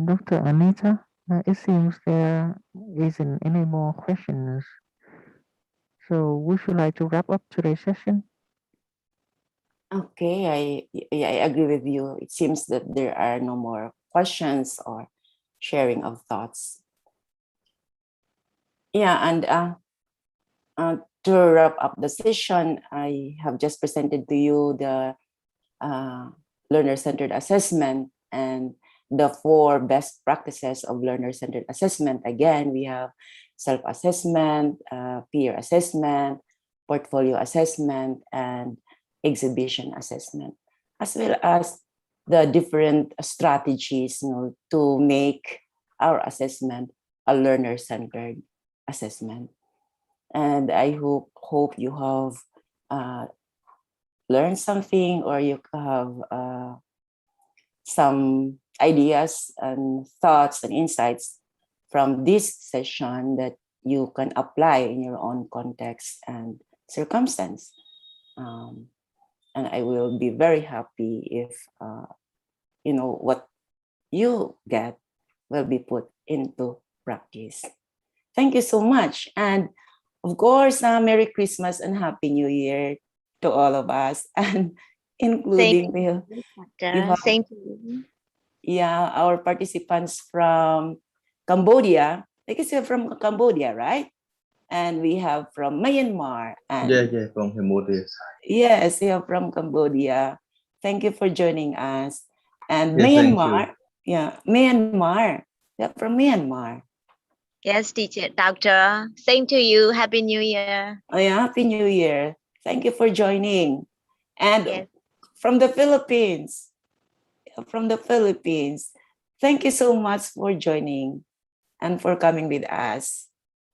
Dr. Anita, it seems there isn't any more questions. So would you like to wrap up today's session? Okay, I agree with you. It seems that there are no more questions or sharing of thoughts. Yeah, and to wrap up the session, I have just presented to you the learner-centered assessment and the 4 best practices of learner-centered assessment. Again, we have self-assessment, peer assessment, portfolio assessment, and exhibition assessment, as well as the different strategies, to make our assessment a learner-centered assessment. And I hope you have learned something, or you have some ideas and thoughts and insights from this session that you can apply in your own context and circumstance. And I will be very happy if what you get will be put into practice. Thank you so much. And of course, Merry Christmas and Happy New Year to all of us, and including you have, Same to you. yeah, our participants from Cambodia. I guess you're from Cambodia, right? And we have from Myanmar. And Yeah, from Cambodia. yes, you're from Cambodia. Thank you for joining us. And Yes, thank Myanmar, Myanmar. You're from Myanmar. Yes, teacher, doctor. Same to you. Happy New Year. Oh, yeah, Happy New Year. Thank you for joining. And Yes. from the Philippines, thank you so much for joining and for coming with us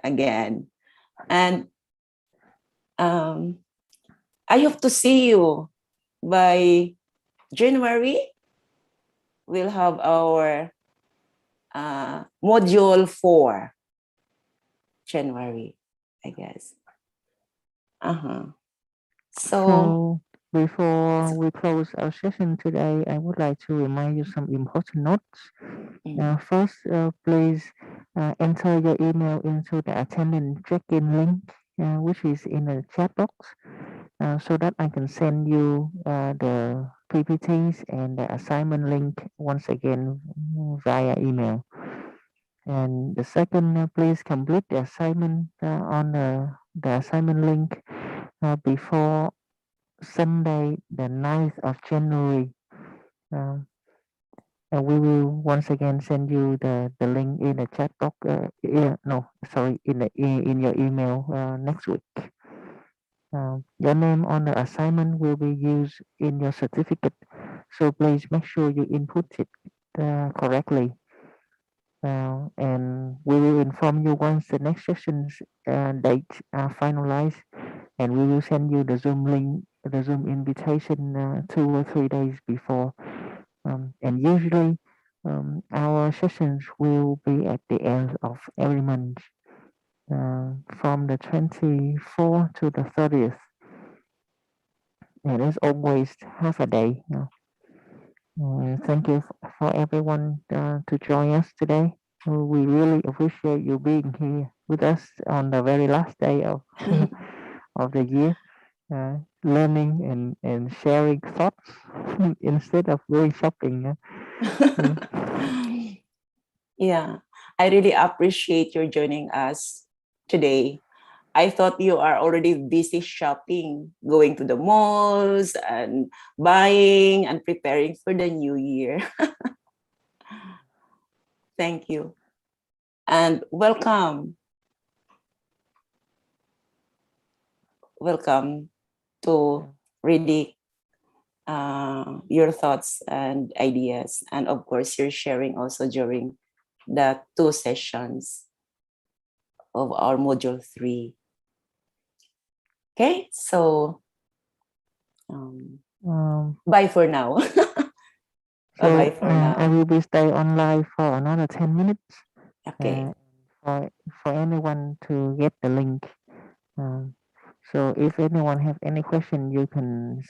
again. And I hope to see you by January. We'll have our module 4, January, I guess. So before we close our session today, I would like to remind you some important notes. First, please enter your email into the attendance check-in link, which is in the chat box, so that I can send you the PPTs and the assignment link once again via email. And the second, please complete the assignment on the assignment link before Sunday, the 9th of January. And we will once again send you the link in the chat box. In your email next week. Your name on the assignment will be used in your certificate, so please make sure you input it correctly. And we will inform you once the next session's dates are finalized, and we will send you the Zoom link, the Zoom invitation 2 or 3 days before. And usually our sessions will be at the end of every month, from the 24th to the 30th. And it's always half a day. Thank you for everyone to join us today. We really appreciate you being here with us on the very last day of of the year, learning and sharing thoughts instead of going shopping. Yeah, I really appreciate your joining us today. I thought you are already busy shopping, going to the malls and buying and preparing for the new year. Thank you. And welcome. Welcome to really your thoughts and ideas. And of course, you're sharing also during the 2 sessions of our module 3. Okay, so bye for now. Bye for now. I will be stay online for another 10 minutes. Okay. For anyone to get the link. So if anyone have any question, you can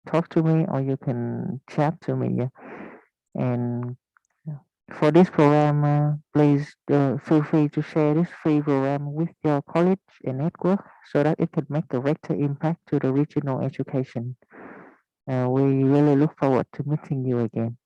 talk to me or you can chat to me. And for this program, please feel free to share this free program with your college and network so that it can make a greater impact to the regional education. We really look forward to meeting you again.